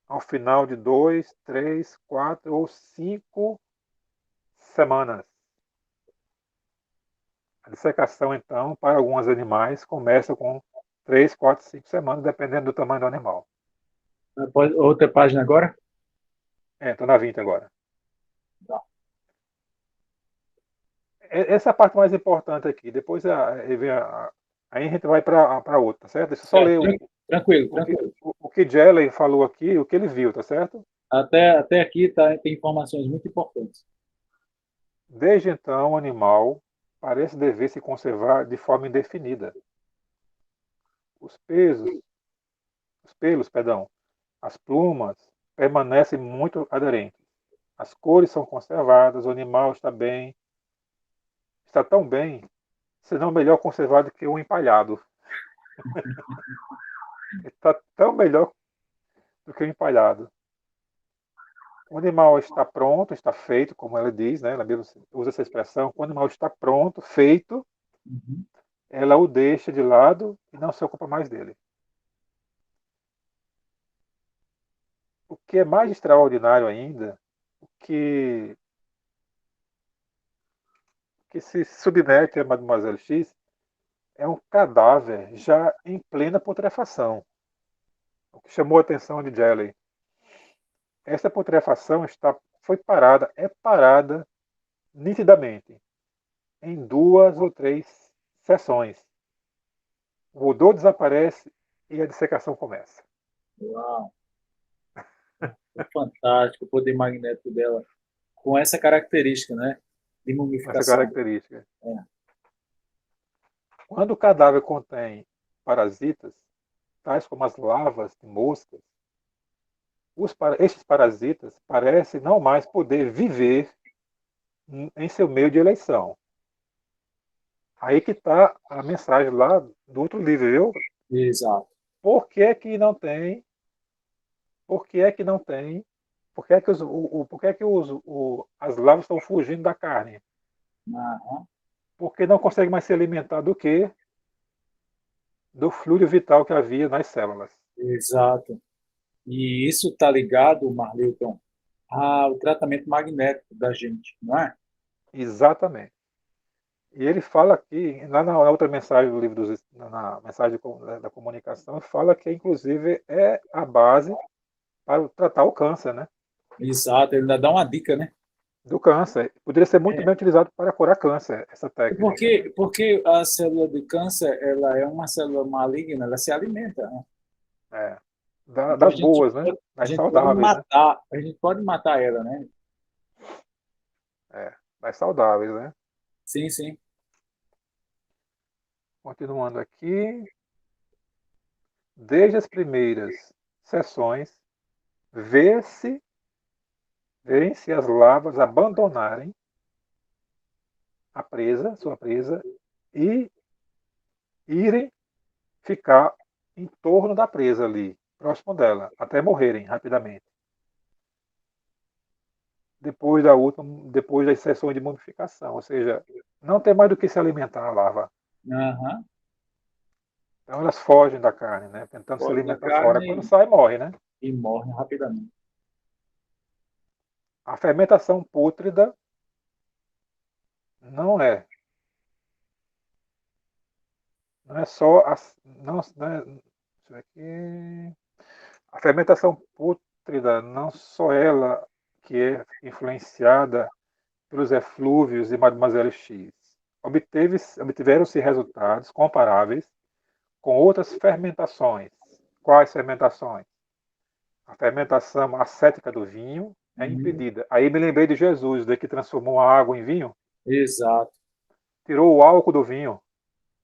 ao final de 2, 3, 4 ou 5 semanas. A dissecação, então, para alguns animais, começa com 3, 4, 5 semanas, dependendo do tamanho do animal. Outra página agora? Estou na 20 agora. Tá. Essa é a parte mais importante aqui. Depois aí a gente vai para outra, tá certo? Deixa eu só ler Tranquilo, o que, tranquilo. o que Jelley falou aqui, o que ele viu, tá certo? Até aqui tem informações muito importantes. Desde então, o animal parece dever se conservar de forma indefinida. Os pesos, os pelos, perdão, as plumas permanecem muito aderentes. As cores são conservadas, o animal está tão bem, se não melhor conservado que o empalhado. Está tão melhor do que o empalhado. O animal está pronto, está feito, como ela diz, né? Ela mesmo usa essa expressão. Quando o animal está pronto, feito, Uhum. ela o deixa de lado e não se ocupa mais dele. O que é mais extraordinário ainda, o que se submete a Mademoiselle X é um cadáver já em plena putrefação. o que chamou a atenção de Shelley. Essa putrefação é parada nitidamente em 2 ou 3 sessões. O odor desaparece e a dissecação começa. Uau, é fantástico o poder magnético dela, com essa característica, né? De Essa mumificação. característica. É. Quando o cadáver contém parasitas, tais como as larvas de moscas, estes parasitas parecem não mais poder viver em seu meio de eleição. Aí que está a mensagem lá do outro livro, viu? Exato. Por que que não tem? Por que é que não tem? Por que é que, por que é que as larvas estão fugindo da carne? Aham. Porque não conseguem mais se alimentar do que? Do fluido vital que havia nas células. Exato. E isso está ligado, Marlilton, ao tratamento magnético da gente, não é? Exatamente. E ele fala aqui, lá na outra mensagem do livro, na mensagem da comunicação, fala que inclusive é a base para tratar o câncer, né? Exato, ele ainda dá uma dica, né? Do câncer. Poderia ser muito É, bem utilizado para curar câncer, essa técnica. porque a célula de câncer, ela é uma célula maligna, ela se alimenta, né? É. Então Das boas, né? a Das gente pode saudáveis, né? matar, a gente pode matar ela, né? É. Das saudáveis, né? Sim, sim. Continuando aqui. Desde as primeiras sessões, vê-se, vêem-se as larvas abandonarem a presa, sua presa, e irem ficar em torno da presa ali, próximo dela, até morrerem rapidamente. Depois das sessões de mumificação, ou seja, não tem mais do que se alimentar a larva. Aham. Então elas fogem da carne, né? Tentando se Fora da alimentar fora. Quando carne sai, morre, né? e morre rapidamente. A fermentação pútrida não é. Não é só. Não é, deixa eu ver aqui. A fermentação pútrida, não só ela que é influenciada pelos eflúvios de Mademoiselle X. Obtiveram-se resultados comparáveis com outras fermentações. Quais fermentações? A fermentação acética do vinho é Uhum. impedida. Aí me lembrei de Jesus, que transformou a água em vinho, Exato. tirou o álcool do vinho.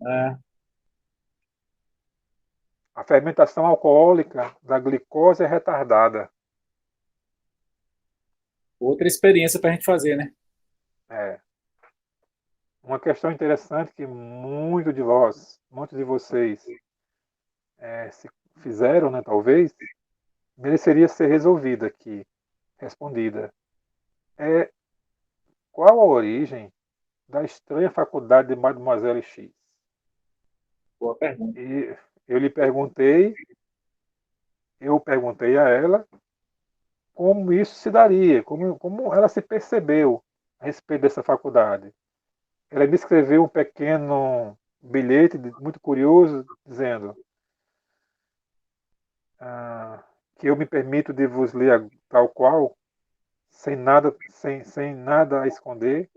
É. A fermentação alcoólica da glicose é retardada. Outra experiência para a gente fazer, né? É. Uma questão interessante que muitos de vocês se fizeram, né, talvez, mereceria ser resolvida aqui, respondida. É qual a origem da estranha faculdade de Mademoiselle X? Boa pergunta. E eu lhe perguntei, eu perguntei a ela como isso se daria, como ela se percebeu a respeito dessa faculdade. Ela me escreveu um pequeno bilhete muito curioso, dizendo que eu me permito de vos ler tal qual, sem nada a esconder.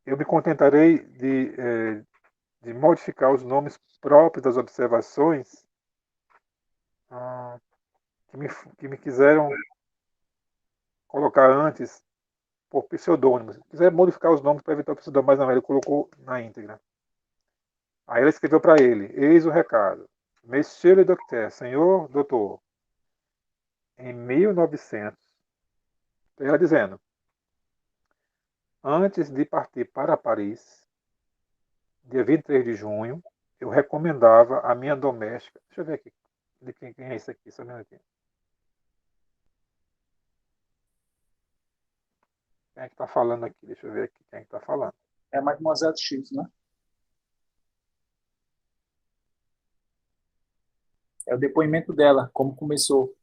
Eu me contentarei de modificar os nomes próprios das observações ah, que me quiseram colocar antes por pseudônimos. Quiser modificar os nomes para evitar o pseudônimo, mas não, ele colocou na íntegra. Aí ela escreveu para ele: eis o recado. Monsieur le Docteur, senhor doutor, em 1900, ela dizendo, antes de partir para Paris, dia 23 de junho, eu recomendava a minha doméstica. Deixa eu ver aqui. De quem é isso aqui? Só um minutinho. Quem é que está falando aqui? Deixa eu ver aqui quem é que está falando. É a Mademoiselle X, né? É o depoimento dela, como começou.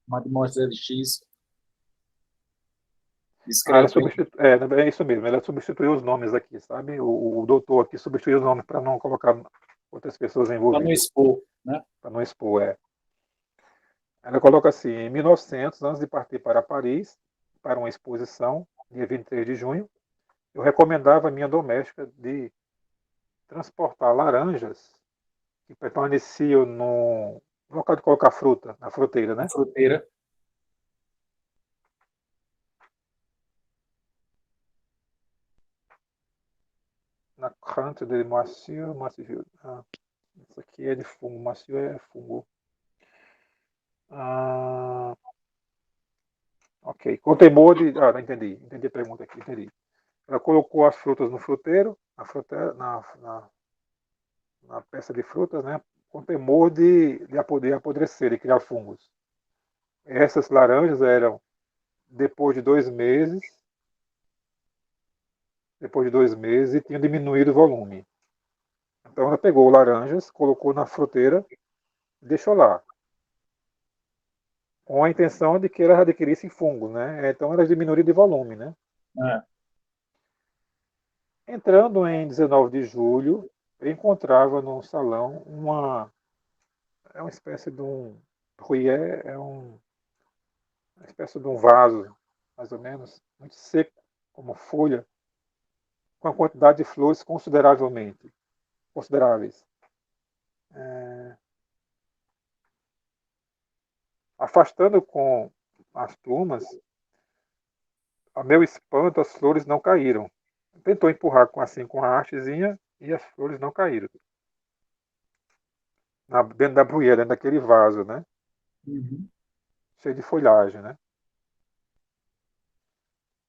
Mademoiselle X. Ela Escreve aí. substitui, é isso mesmo, ela substituiu os nomes aqui, sabe? O doutor aqui substituiu os nomes para não colocar outras pessoas Para não envolvidas, expor, né? para não expor. Ela coloca assim: em 1900, antes de partir para Paris, para uma exposição, dia 23 de junho, eu recomendava à minha doméstica de transportar laranjas que permaneciam no local de colocar fruta, na fruteira, A né? fruteira. Na Crante de Macio, isso aqui é de fungo, Macio é fungo. Ah, ok, com temor de. Entendi a pergunta aqui, entendi. Ela colocou as frutas no fruteiro, na peça de frutas, né? Com temor de apodrecer, de criar fungos. Essas laranjas eram, depois de 2 meses, e tinham diminuído o volume. Então ela pegou laranjas, colocou na fruteira e deixou lá, com a intenção de que elas adquirissem fungos, né? Então elas diminuíram de volume, né? É. Entrando em 19 de julho, eu encontrava no salão é uma espécie de um ruier, uma espécie de um vaso, mais ou menos, muito seco, como folha, com a quantidade de flores consideráveis. Afastando com as plumas, a meu espanto, as flores não caíram. Tentou empurrar com a hastezinha e as flores não caíram. Dentro da bruyera, dentro daquele vaso, né? Uhum. Cheio de folhagem, né?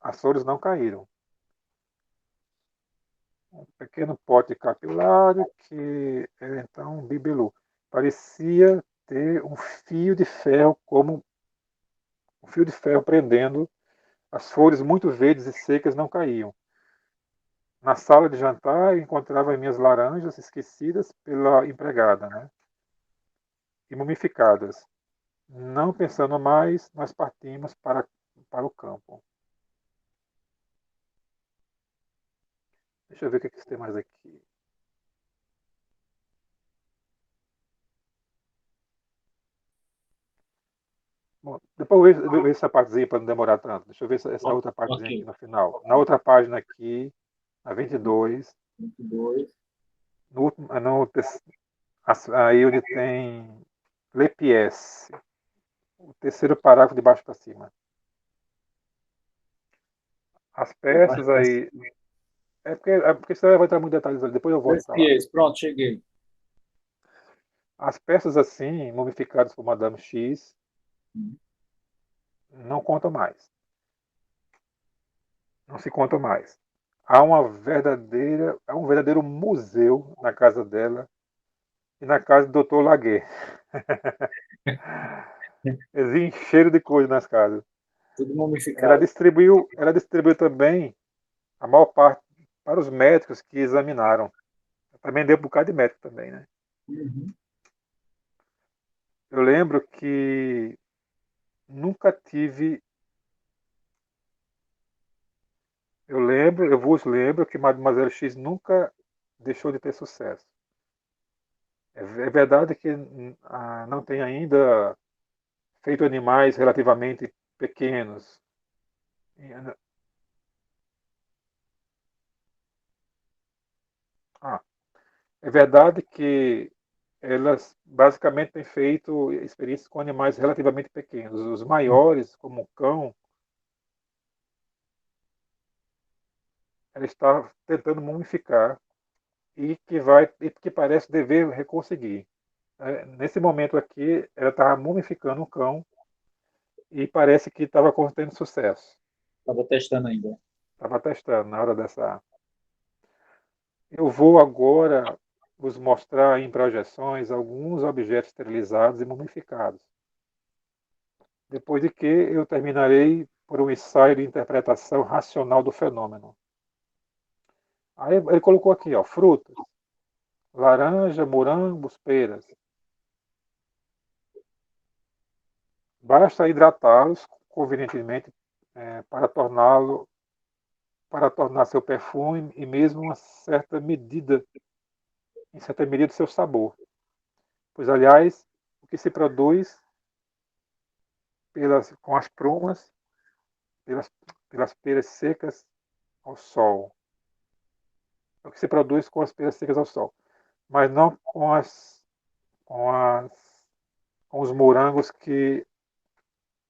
As flores não caíram. Um pequeno pote capilar que era então um bibelô. Parecia ter um fio de ferro prendendo. As flores muito verdes e secas não caíam. Na sala de jantar, eu encontrava minhas laranjas esquecidas pela empregada, né? E mumificadas. Não pensando mais, nós partimos para o campo. Deixa eu ver o que tem mais aqui. Bom, depois eu vou ver essa partezinha para não demorar tanto. Deixa eu ver essa outra partezinha aqui Ok. no final. Na outra página aqui, na 22, 22. aí onde tem Lepiesse, o terceiro parágrafo de baixo para cima. As peças aí. É porque senão vai entrar muito detalhes ali, depois eu volto para lá. Pies. Pronto, cheguei. As peças assim, mumificadas por Madame X, não contam mais. Não se contam mais. Há um verdadeiro museu na casa dela e na casa do Dr. Laguet. Eles encheram de coisa nas casas. Tudo Ela mumificado. distribuiu, ela distribuiu também a maior parte para os médicos que examinaram. Também deu um bocado de médico também, né? Uhum. Eu lembro que nunca tive. Eu vos lembro que Mademoiselle X nunca deixou de ter sucesso. É verdade que não tem ainda feito animais relativamente pequenos. Ah, é verdade que elas basicamente têm feito experiências com animais relativamente pequenos. Os maiores, como o cão, ela está tentando mumificar e que parece dever conseguir. Nesse momento aqui, ela estava mumificando um cão e parece que estava tendo sucesso. Estava testando ainda. Estava testando na hora dessa. Eu vou agora vos mostrar em projeções alguns objetos esterilizados e mumificados. Depois de que eu terminarei por um ensaio de interpretação racional do fenômeno. Aí ele colocou aqui, ó, frutas, laranja, morangos, peras. Basta hidratá-los convenientemente para tornar seu perfume e mesmo em certa medida, seu sabor. Pois, aliás, o que se produz com as prumas, pelas, pelas peras secas ao sol. É o que se produz com as peras secas ao sol. Mas não com, as, com os morangos que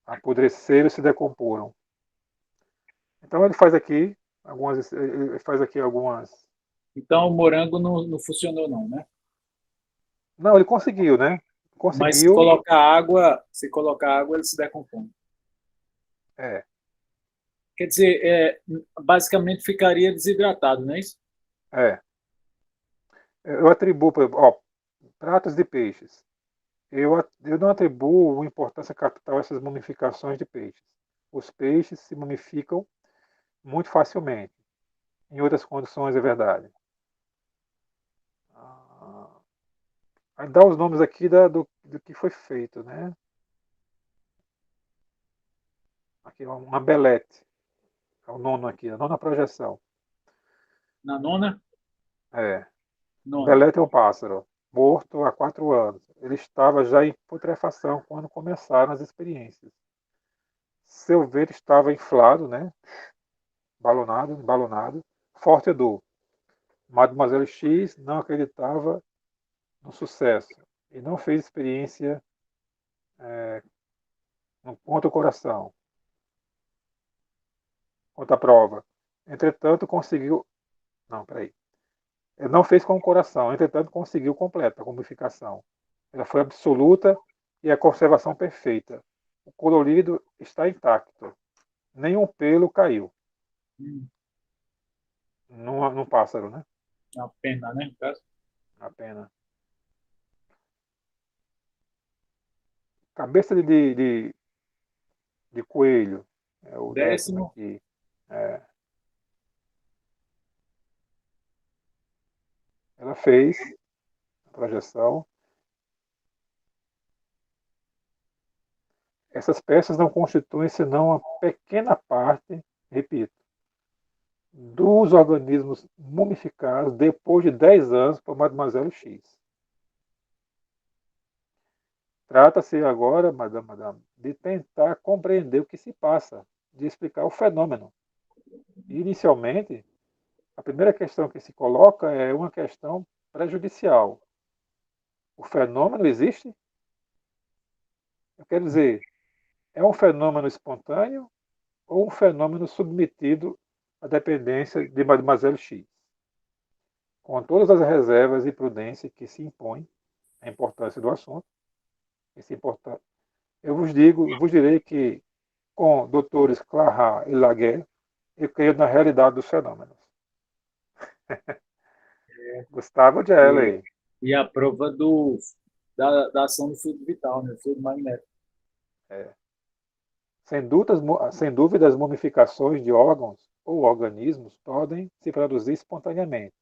apodreceram e se decomporam. Então ele faz aqui algumas. Então o morango não funcionou não, né? Não, ele conseguiu, né? Mas Conseguiu. se colocar água, ele se decompõe. É, Quer dizer, basicamente ficaria desidratado, não é isso? é. Eu atribuo, por exemplo, ó, pratos de peixes. Eu não atribuo importância capital a essas mumificações de peixes. Os peixes se mumificam muito facilmente. Em outras condições é verdade. Ah, aí dá os nomes aqui do que foi feito, né? Aqui uma belete. É o nono aqui, a nona projeção. Na nona? É. Nona. Belete é um pássaro, morto há 4 anos. Ele estava já em putrefação quando começaram as experiências. Seu ventre estava inflado, né? Balonado, forte dor. Mademoiselle X não acreditava no sucesso e não fez experiência no ponto do coração, quanto à prova. Entretanto, conseguiu. Não, peraí. Ele não fez com o coração, entretanto, conseguiu completa a mumificação. Ela foi absoluta e a conservação perfeita. O colorido está intacto. Nenhum pelo caiu. Num pássaro, né? Uma pena, né? No caso. A pena. Cabeça de coelho. É o 10º Décimo. aqui. É. Ela fez a projeção. Essas peças não constituem senão uma pequena parte, repito, dos organismos mumificados depois de 10 anos por Mademoiselle X. Trata-se agora, madame, de tentar compreender o que se passa, de explicar o fenômeno. E, inicialmente, a primeira questão que se coloca é uma questão prejudicial. O fenômeno existe? Eu quero dizer, é um fenômeno espontâneo ou um fenômeno submetido à dependência de Mademoiselle X? Com todas as reservas e prudência que se impõe à importância do assunto, eu vos direi que com doutores Clarat e Laguerre, eu creio na realidade dos fenômenos. Gustavo E, Gelli. e a prova da ação do fluido vital, né? O fluido magnético. É. Sem dúvida, as mumificações de órgãos ou organismos podem se produzir espontaneamente.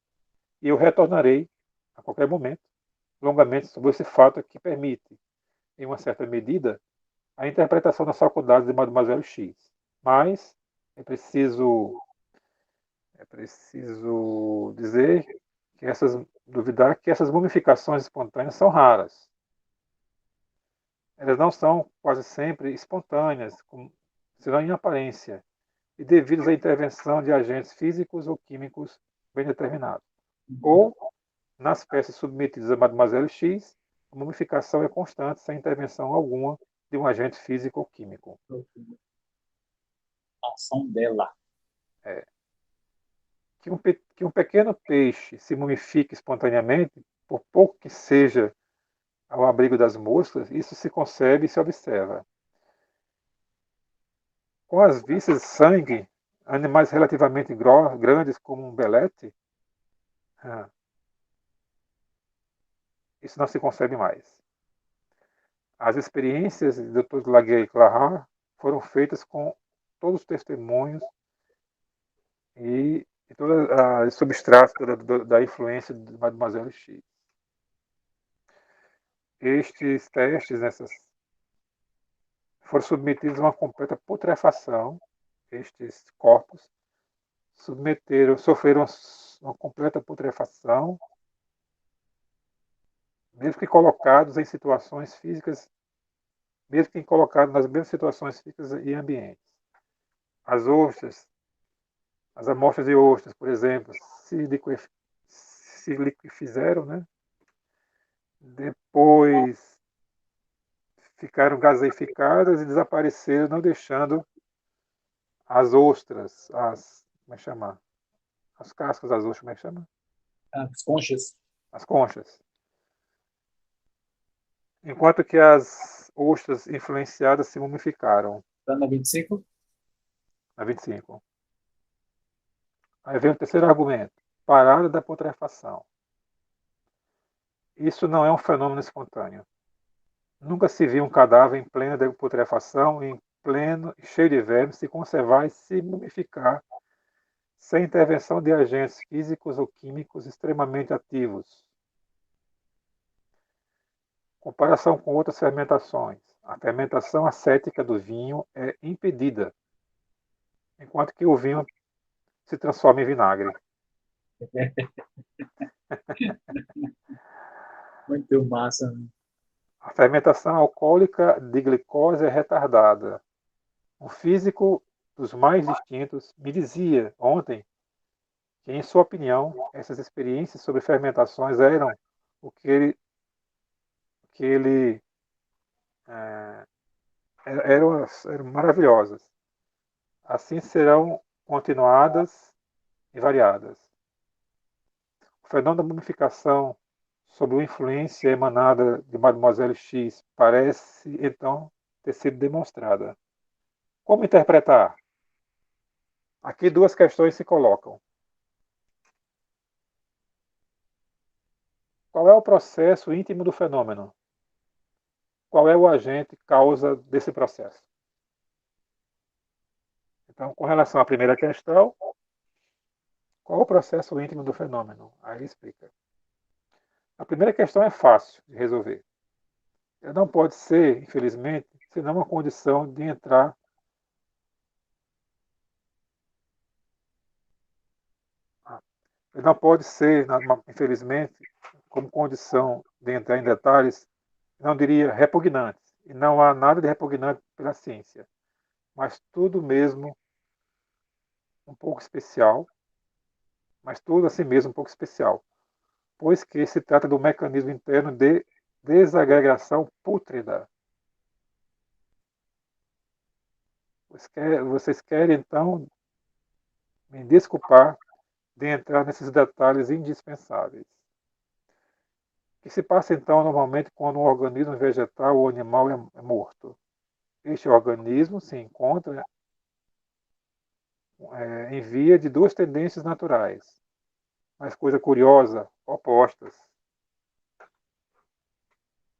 E eu retornarei, a qualquer momento, longamente sobre esse fato que permite, em uma certa medida, a interpretação das faculdades de Mademoiselle X. Mas é preciso dizer duvidar que essas mumificações espontâneas são raras. Elas não são quase sempre espontâneas, senão em aparência, e devidas à intervenção de agentes físicos ou químicos bem determinados. Ou, nas peças submetidas a Mademoiselle X, a mumificação é constante, sem intervenção alguma de um agente físico ou químico. A ação dela. É. Que um pequeno peixe se mumifique espontaneamente, por pouco que seja ao abrigo das moscas, isso se concebe e se observa. Com as vísceras de sangue, animais relativamente grandes como um belete, isso não se concebe mais. As experiências de Dr. Laguerre e Clarat foram feitas com todos os testemunhos e todos os substratos da influência de Mademoiselle X. Estes testes foram submetidos a uma completa putrefação estes corpos sofreram uma completa putrefação, mesmo que colocados em situações físicas, mesmo que colocados nas mesmas situações físicas e ambientes. As ostras, as amostras de ostras, por exemplo, se liquefizeram, né? Depois ficaram gaseificadas e desapareceram, não deixando as ostras, como é que chama? As cascas das ostras, como é que chama? As conchas. As conchas. Enquanto que as ostras influenciadas se mumificaram. Está na 25? Na 25. Aí vem o terceiro argumento. Parada da putrefação. Isso não é um fenômeno espontâneo. Nunca se viu um cadáver em plena putrefação, em pleno, cheio de vermes, se conservar e se mumificar sem intervenção de agentes físicos ou químicos extremamente ativos. Comparação com outras fermentações. A fermentação acética do vinho é impedida, enquanto que o vinho se transforma em vinagre. Muito massa. A fermentação alcoólica de glicose é retardada. Um físico dos mais distintos me dizia ontem que, em sua opinião, essas experiências sobre fermentações eram o que ele eram maravilhosas. Assim serão continuadas e variadas. O fenômeno da mumificação sob uma influência emanada de Mademoiselle X parece, então, ter sido demonstrada. Como interpretar? Aqui duas questões se colocam. Qual é o processo íntimo do fenômeno? Qual é o agente causa desse processo? Então, com relação à primeira questão, qual é o processo íntimo do fenômeno? Aí ele explica. A primeira questão é fácil de resolver. Ele não pode ser, infelizmente, senão uma condição de entrar. Ele não pode ser, infelizmente, como condição de entrar em detalhes, não diria repugnante. E não há nada de repugnante pela ciência, mas tudo mesmo um pouco especial, mas tudo assim mesmo um pouco especial, pois que se trata do mecanismo interno de desagregação pútrida. Vocês querem, então, me desculpar de entrar nesses detalhes indispensáveis. O que se passa, então, normalmente quando um organismo vegetal ou animal é morto? Este organismo se encontra em via de duas tendências naturais, mas coisa curiosa, opostas.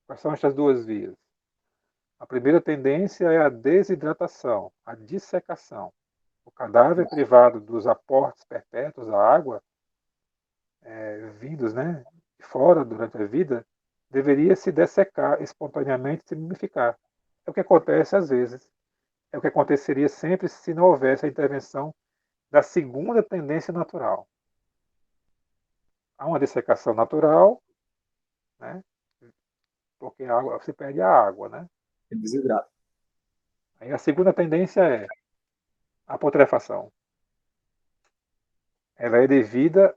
Quais são estas duas vias? A primeira tendência é a desidratação, a dissecação. O cadáver privado dos aportes perpétuos à água, vindos, né, de fora durante a vida, deveria se dessecar espontaneamente e se mumificar. É o que acontece às vezes. É o que aconteceria sempre se não houvesse a intervenção da segunda tendência natural. Há uma dessecação natural, né, porque a água, você perde a água, né? Desidrata. Aí a segunda tendência é a putrefação. Ela é devida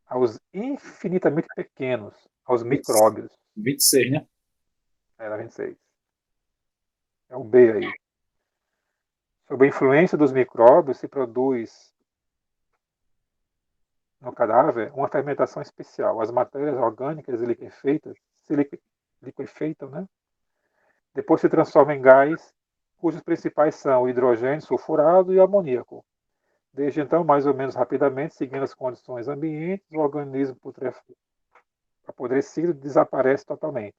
aos infinitamente pequenos, aos micróbios. 26, né? Era 26. É o B aí. Sob a influência dos micróbios se produz no cadáver uma fermentação especial. As matérias orgânicas liquefeitas se liquefeitam, né? Depois se transformam em gás, cujos principais são o hidrogênio sulfurado e o amoníaco. Desde então, mais ou menos rapidamente, seguindo as condições ambientes, o organismo apodrecido desaparece totalmente,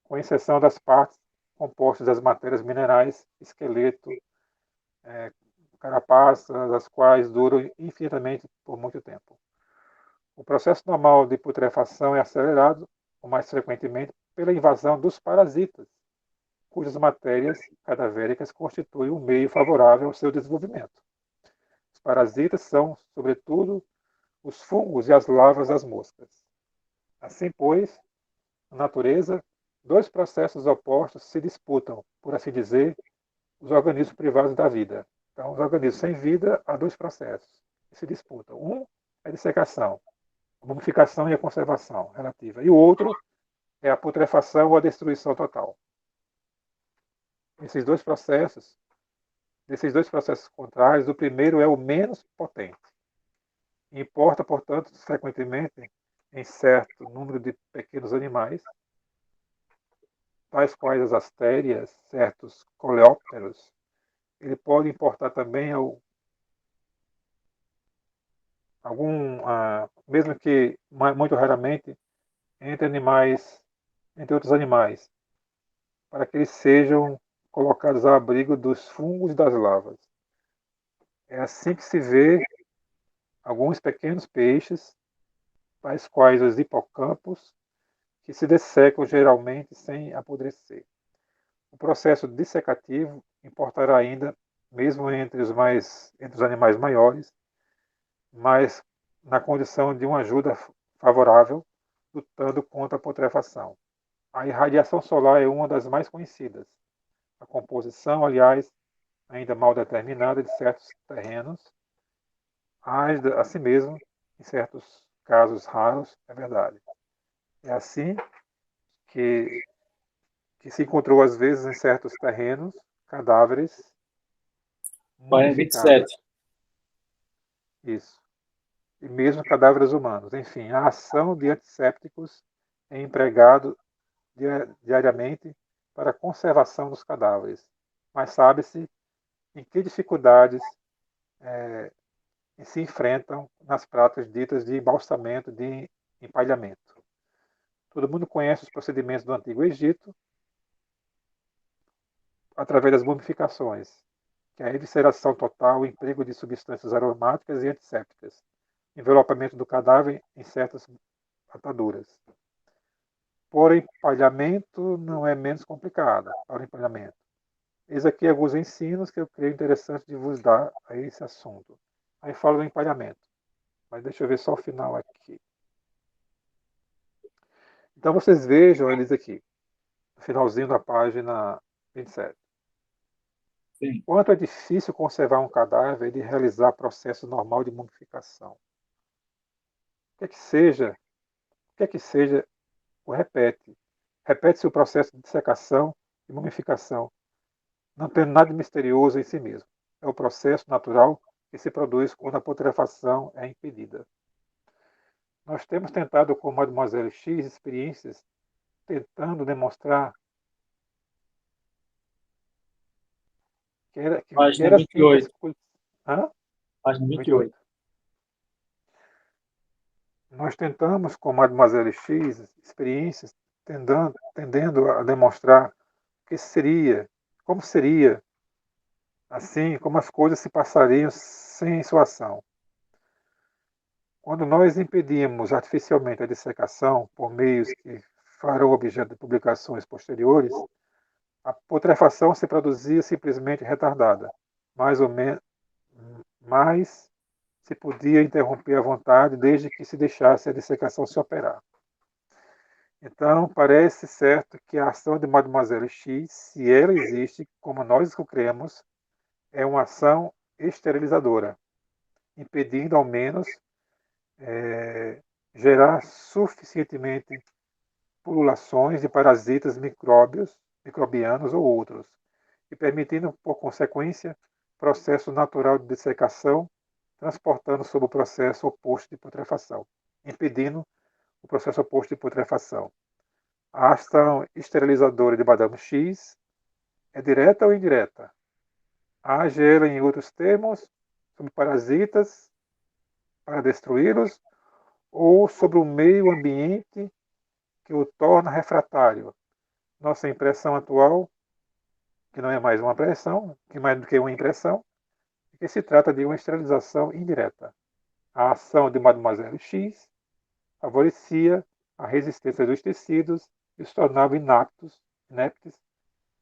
com exceção das partes compostas das matérias minerais, esqueleto, carapaças, as quais duram infinitamente por muito tempo. O processo normal de putrefação é acelerado, ou mais frequentemente, pela invasão dos parasitas, cujas matérias cadavéricas constituem um meio favorável ao seu desenvolvimento. Os parasitas são, sobretudo, os fungos e as larvas das moscas. Assim, pois, na natureza, dois processos opostos se disputam, por assim dizer, os organismos privados da vida. Então, os organismos sem vida, há dois processos que se disputam. Um é a dissecação, a mumificação e a conservação relativa. E o outro é a putrefação ou a destruição total. Desses dois processos contrários, o primeiro é o menos potente. Importa, portanto, frequentemente, em certo número de pequenos animais, tais quais as astérias, certos coleópteros. Ele pode importar também mesmo que muito raramente, entre outros animais, para que eles sejam colocados ao abrigo dos fungos e das larvas. É assim que se vê alguns pequenos peixes, tais quais os hipocampos, que se dessecam geralmente sem apodrecer. O processo dissecativo importará ainda, mesmo entre os animais maiores, mas na condição de uma ajuda favorável, lutando contra a putrefação. A irradiação solar é uma das mais conhecidas. A composição, aliás, ainda mal determinada de certos terrenos, age assim mesmo, em certos casos raros, é verdade. É assim que, que se encontrou, às vezes, em certos terrenos, cadáveres Página mumificados. 27. Isso. E mesmo cadáveres humanos. Enfim, a ação de antissépticos é empregado diariamente para a conservação dos cadáveres. Mas sabe-se em que dificuldades se enfrentam nas práticas ditas de embalsamento, de empalhamento. Todo mundo conhece os procedimentos do Antigo Egito através das mumificações, que é a evisceração total, o emprego de substâncias aromáticas e antissépticas, envelopamento do cadáver em certas ataduras. Por empalhamento não é menos complicada para o empalhamento. Eis aqui alguns ensinos que eu creio interessante de vos dar a esse assunto. Aí fala do empalhamento, mas deixa eu ver só o final aqui. Então vocês vejam eles aqui, no finalzinho da página 27. Sim. Quanto é difícil conservar um cadáver e realizar processo normal de mumificação. O que é que seja, o repete. Repete-se o processo de dissecação e mumificação, não tendo nada de misterioso em si mesmo. É o processo natural que se produz quando a putrefação é impedida. Nós temos tentado com Mademoiselle X experiências tentando demonstrar que Página era simples. 28. Hã? Página 28. 28. Nós tentamos com Mademoiselle X experiências tendendo a demonstrar que como seria, assim, como as coisas se passariam sem sua ação. Quando nós impedimos artificialmente a dissecação por meios que farão objeto de publicações posteriores, a putrefação se produzia simplesmente retardada, mais ou menos, mas se podia interromper à vontade desde que se deixasse a dissecação se operar. Então, parece certo que a ação de Mademoiselle X, se ela existe, como nós o cremos, é uma ação esterilizadora, impedindo ao menos gerar suficientemente pululações de parasitas microbianos ou outros, e permitindo, por consequência, processo natural de dissecação, transportando sob o processo oposto de putrefação, impedindo o processo oposto de putrefação. A ação esterilizadora de Madame X é direta ou indireta? Age ela, em outros termos, sobre parasitas para destruí-los ou sobre o meio ambiente que o torna refratário. Nossa impressão atual, que não é mais uma pressão, que mais do que uma impressão, é que se trata de uma esterilização indireta. A ação de Mademoiselle X favorecia a resistência dos tecidos e os tornava ineptos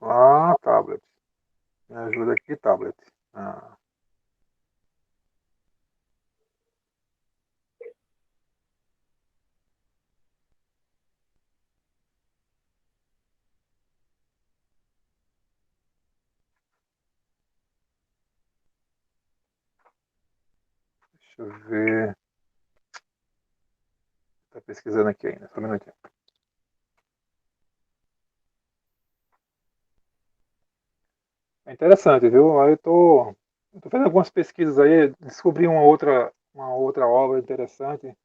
Ah, tablet. Me ajuda aqui, tablet. Ah, deixa eu ver. Tá pesquisando aqui ainda, só um minutinho. É interessante, viu? Aí eu tô fazendo algumas pesquisas aí, descobri uma outra obra interessante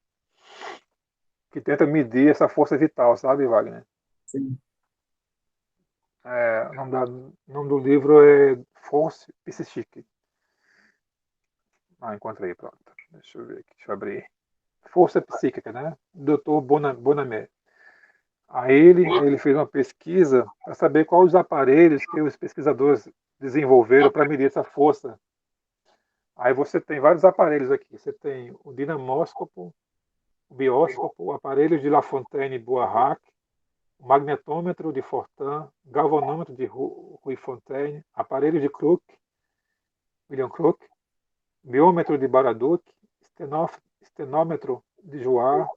que tenta medir essa força vital, sabe, Wagner? Sim. O nome do livro é Force Psychique. Ah, encontrei, pronto. Deixa eu ver aqui, deixa eu abrir. Força Psíquica, né? Dr. Bonamé. Aí ele fez uma pesquisa para saber quais os aparelhos que os pesquisadores desenvolveram para medir essa força. Aí você tem vários aparelhos aqui. Você tem o dinamóscopo, o bióscopo, o aparelho de Lafontaine-Boirac, o magnetômetro de Fortin, galvanômetro de Ruy-Fontaine, aparelho de Crook, William Crook, biômetro de Baraduc, estenômetro de Jouard,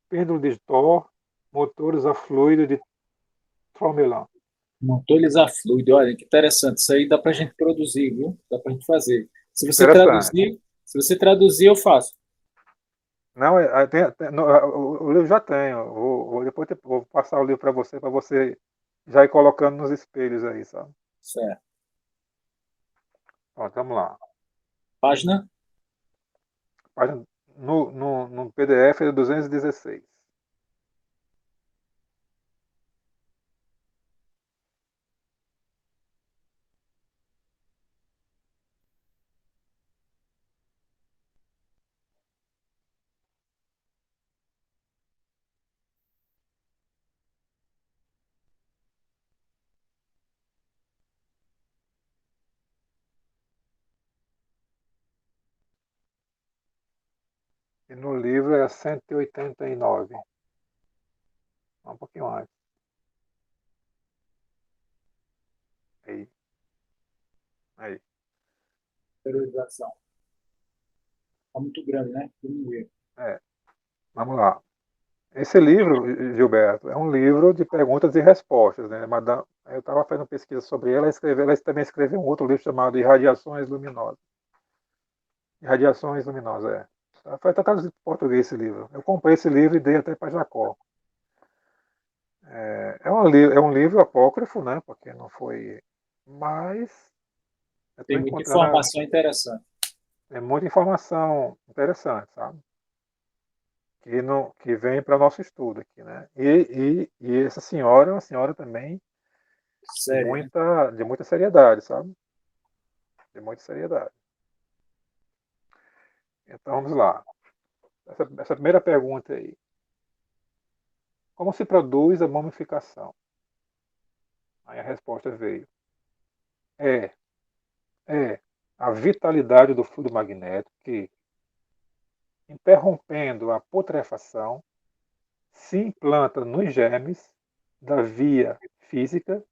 pêndulo de Thor, motores a fluido de Tromelin. Motores a fluido, olha que interessante. Isso aí dá para a gente produzir, viu? Dá para a gente fazer. Interessante. Se você traduzir, eu faço. Não, o livro já tem. Depois vou passar o livro para você já ir colocando nos espelhos aí, sabe? Certo. Pronto, vamos lá. Página? Página, no PDF é 216. E no livro é 189. Um pouquinho mais. Aí, aí. Periodização. Está muito grande, né? Diminuir. É, vamos lá. Esse livro, Gilberto, é um livro de perguntas e respostas, né? Eu estava fazendo pesquisa sobre ela também escreveu um outro livro chamado Irradiações Luminosas. Irradiações Luminosas, é. Foi até traduzido para português esse livro. Eu comprei esse livro e dei até para Jacó. É um livro apócrifo, né? Porque não foi. Mas eu estou Tem muita encontrando informação interessante. muita informação interessante, sabe? Que vem para o nosso estudo aqui, né? E essa senhora é uma senhora também Sério, né? de muita seriedade, sabe? De muita seriedade. Então vamos lá. Essa primeira pergunta aí. Como se produz a momificação? Aí a resposta veio. É, é a vitalidade do fluido magnético que, interrompendo a putrefação, se implanta nos germes da via física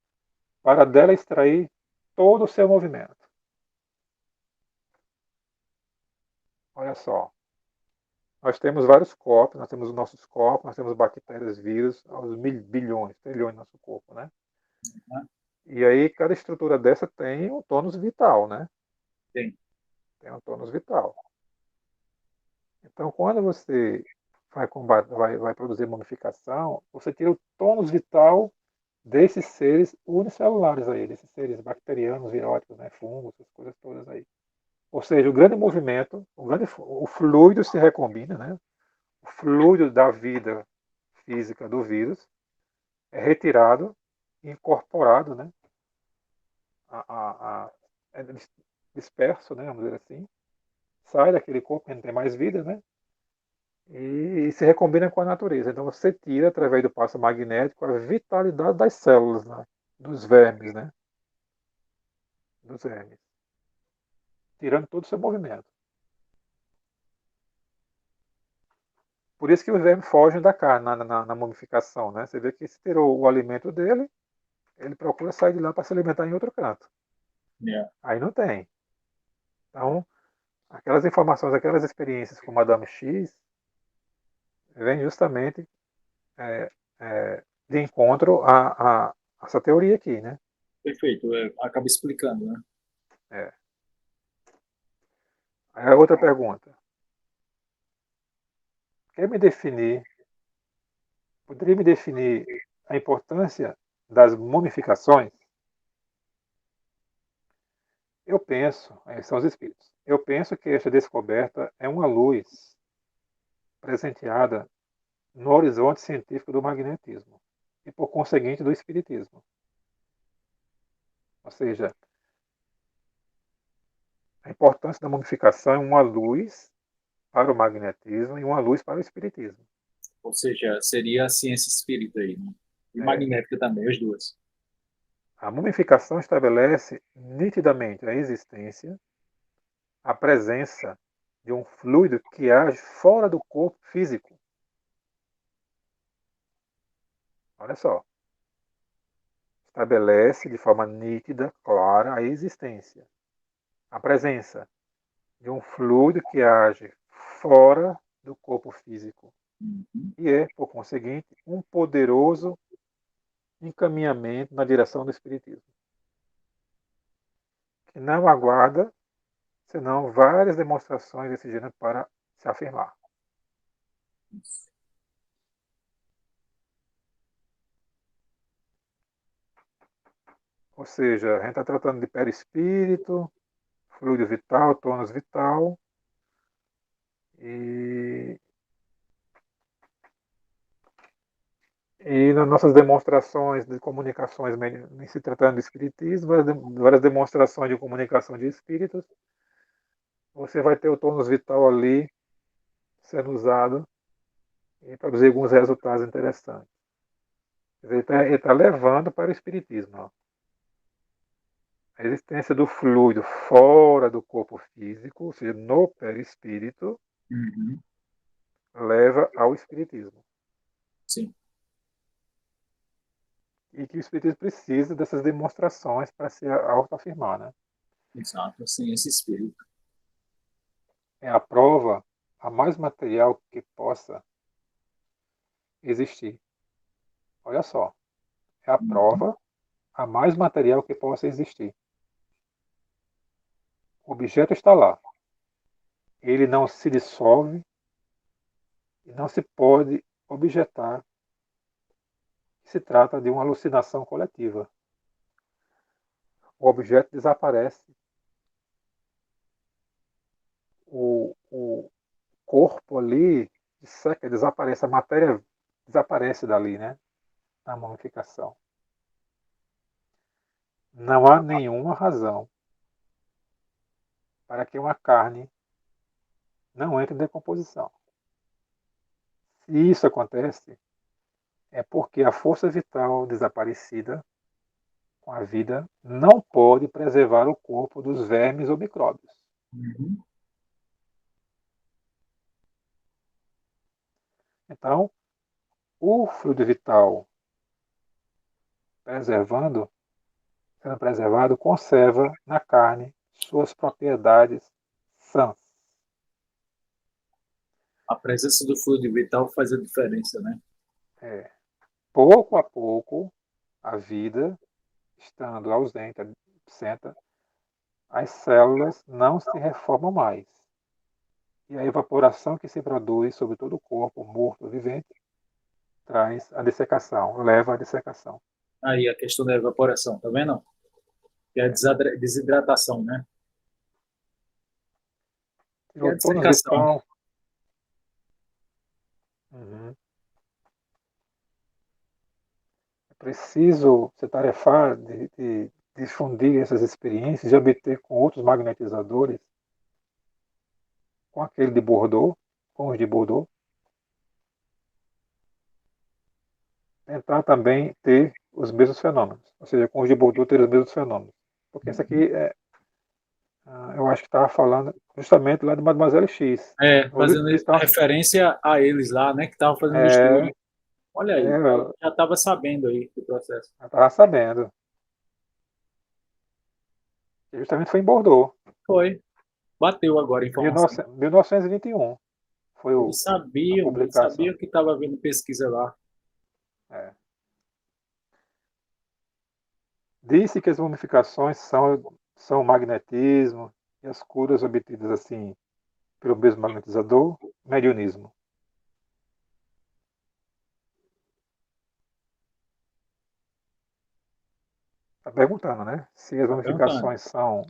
para dela extrair todo o seu movimento. Olha só, nós temos vários corpos, nós temos os nossos corpos, nós temos bactérias, vírus, aos bilhões, trilhões no nosso corpo, né? Né? E aí cada estrutura dessa tem um tônus vital, né? Tem. Tem um tônus vital. Então, quando você vai produzir momificação, você tira o tônus vital desses seres unicelulares aí, desses seres bacterianos, viróticos, né, fungos, essas coisas todas aí. Ou seja, o grande movimento, o fluido se recombina, né? O fluido da vida física do vírus é retirado, incorporado, né? É disperso, né? Vamos dizer assim, sai daquele corpo que não tem mais vida, né? E se recombina com a natureza. Então você tira, através do passo magnético, a vitalidade das células, né? Dos vermes, né? Dos vermes. Tirando todo o seu movimento. Por isso que os vermes fogem da carne na mumificação, né? Você vê que se tirou o alimento dele, ele procura sair de lá para se alimentar em outro canto. Yeah. Aí não tem. Então, aquelas informações, aquelas experiências com Madame X, vêm justamente de encontro a essa teoria aqui, né? Perfeito. Acaba explicando, né? É. Aí a outra pergunta. Poderia me definir a importância das mumificações? Eu penso, são os espíritos, eu penso que esta descoberta é uma luz presenteada no horizonte científico do magnetismo e, por conseguinte, do espiritismo. Ou seja, a importância da mumificação é uma luz para o magnetismo e uma luz para o espiritismo. Ou seja, seria a ciência espírita aí, né? E É, magnética também, as duas. a mumificação estabelece nitidamente a existência, a presença de um fluido que age fora do corpo físico. Olha só. Estabelece de forma nítida, clara, a existência, a presença de um fluido que age fora do corpo físico Uhum. e é, por conseguinte, um poderoso encaminhamento na direção do espiritismo, que não aguarda senão várias demonstrações desse gênero para se afirmar. Ou seja, a gente está tratando de perispírito, fluido vital, tônus vital, e nas nossas demonstrações de comunicações, em se tratando de espiritismo, várias demonstrações de comunicação de espíritos, você vai ter o tônus vital ali sendo usado e produzir alguns resultados interessantes. Ele está levando para o espiritismo. Ó. A existência do fluido fora do corpo físico, ou seja, no perispírito, Uhum. leva ao espiritismo. Sim. E que o espiritismo precisa dessas demonstrações para se autoafirmar. Né? Exato. A ciência espírita. É a prova a mais material que possa existir. Olha só, é a Uhum. prova a mais material que possa existir. O objeto está lá. Ele não se dissolve e não se pode objetar que se trata de uma alucinação coletiva. O objeto desaparece. O corpo ali seca, desaparece, a matéria desaparece dali, né? Na mumificação. Não há nenhuma razão para que uma carne não entre em decomposição. Se isso acontece, é porque a força vital desaparecida com a vida não pode preservar o corpo dos vermes ou micróbios. Uhum. Então, o fluido vital preservando, sendo preservado, conserva na carne suas propriedades sãs. A presença do fluido vital faz a diferença, né? É, pouco a pouco, a vida, estando ausente, absenta, as células não se reformam mais. E a evaporação que se produz sobre todo o corpo, morto ou vivente, traz a dessecação, leva à dessecação. Aí a questão da evaporação, tá vendo? Que é a desidratação, né? Que é a O tônus dessecação. vital. Uhum. É preciso se tarefar de difundir essas experiências, de obter com outros magnetizadores, com aquele de Bordeaux, com os de Bordeaux, tentar também ter os mesmos fenômenos, ou seja, com os de Bordeaux ter os mesmos fenômenos. Porque essa aqui eu acho que estava falando justamente lá de Mademoiselle X. É, Os fazendo espíritos estão, referência a eles lá, né? Que estavam fazendo o estudo. Olha aí, Eu já estava sabendo aí do processo. estava sabendo. Que justamente foi em Bordeaux, Foi. Bateu agora a informação. 1921. Foi a Eles sabiam publicação. que estava havendo pesquisa lá. É. Disse que as mumificações são o magnetismo e as curas obtidas assim pelo mesmo magnetizador, mediunismo. Está perguntando, né? Se as Tá perguntando. mumificações são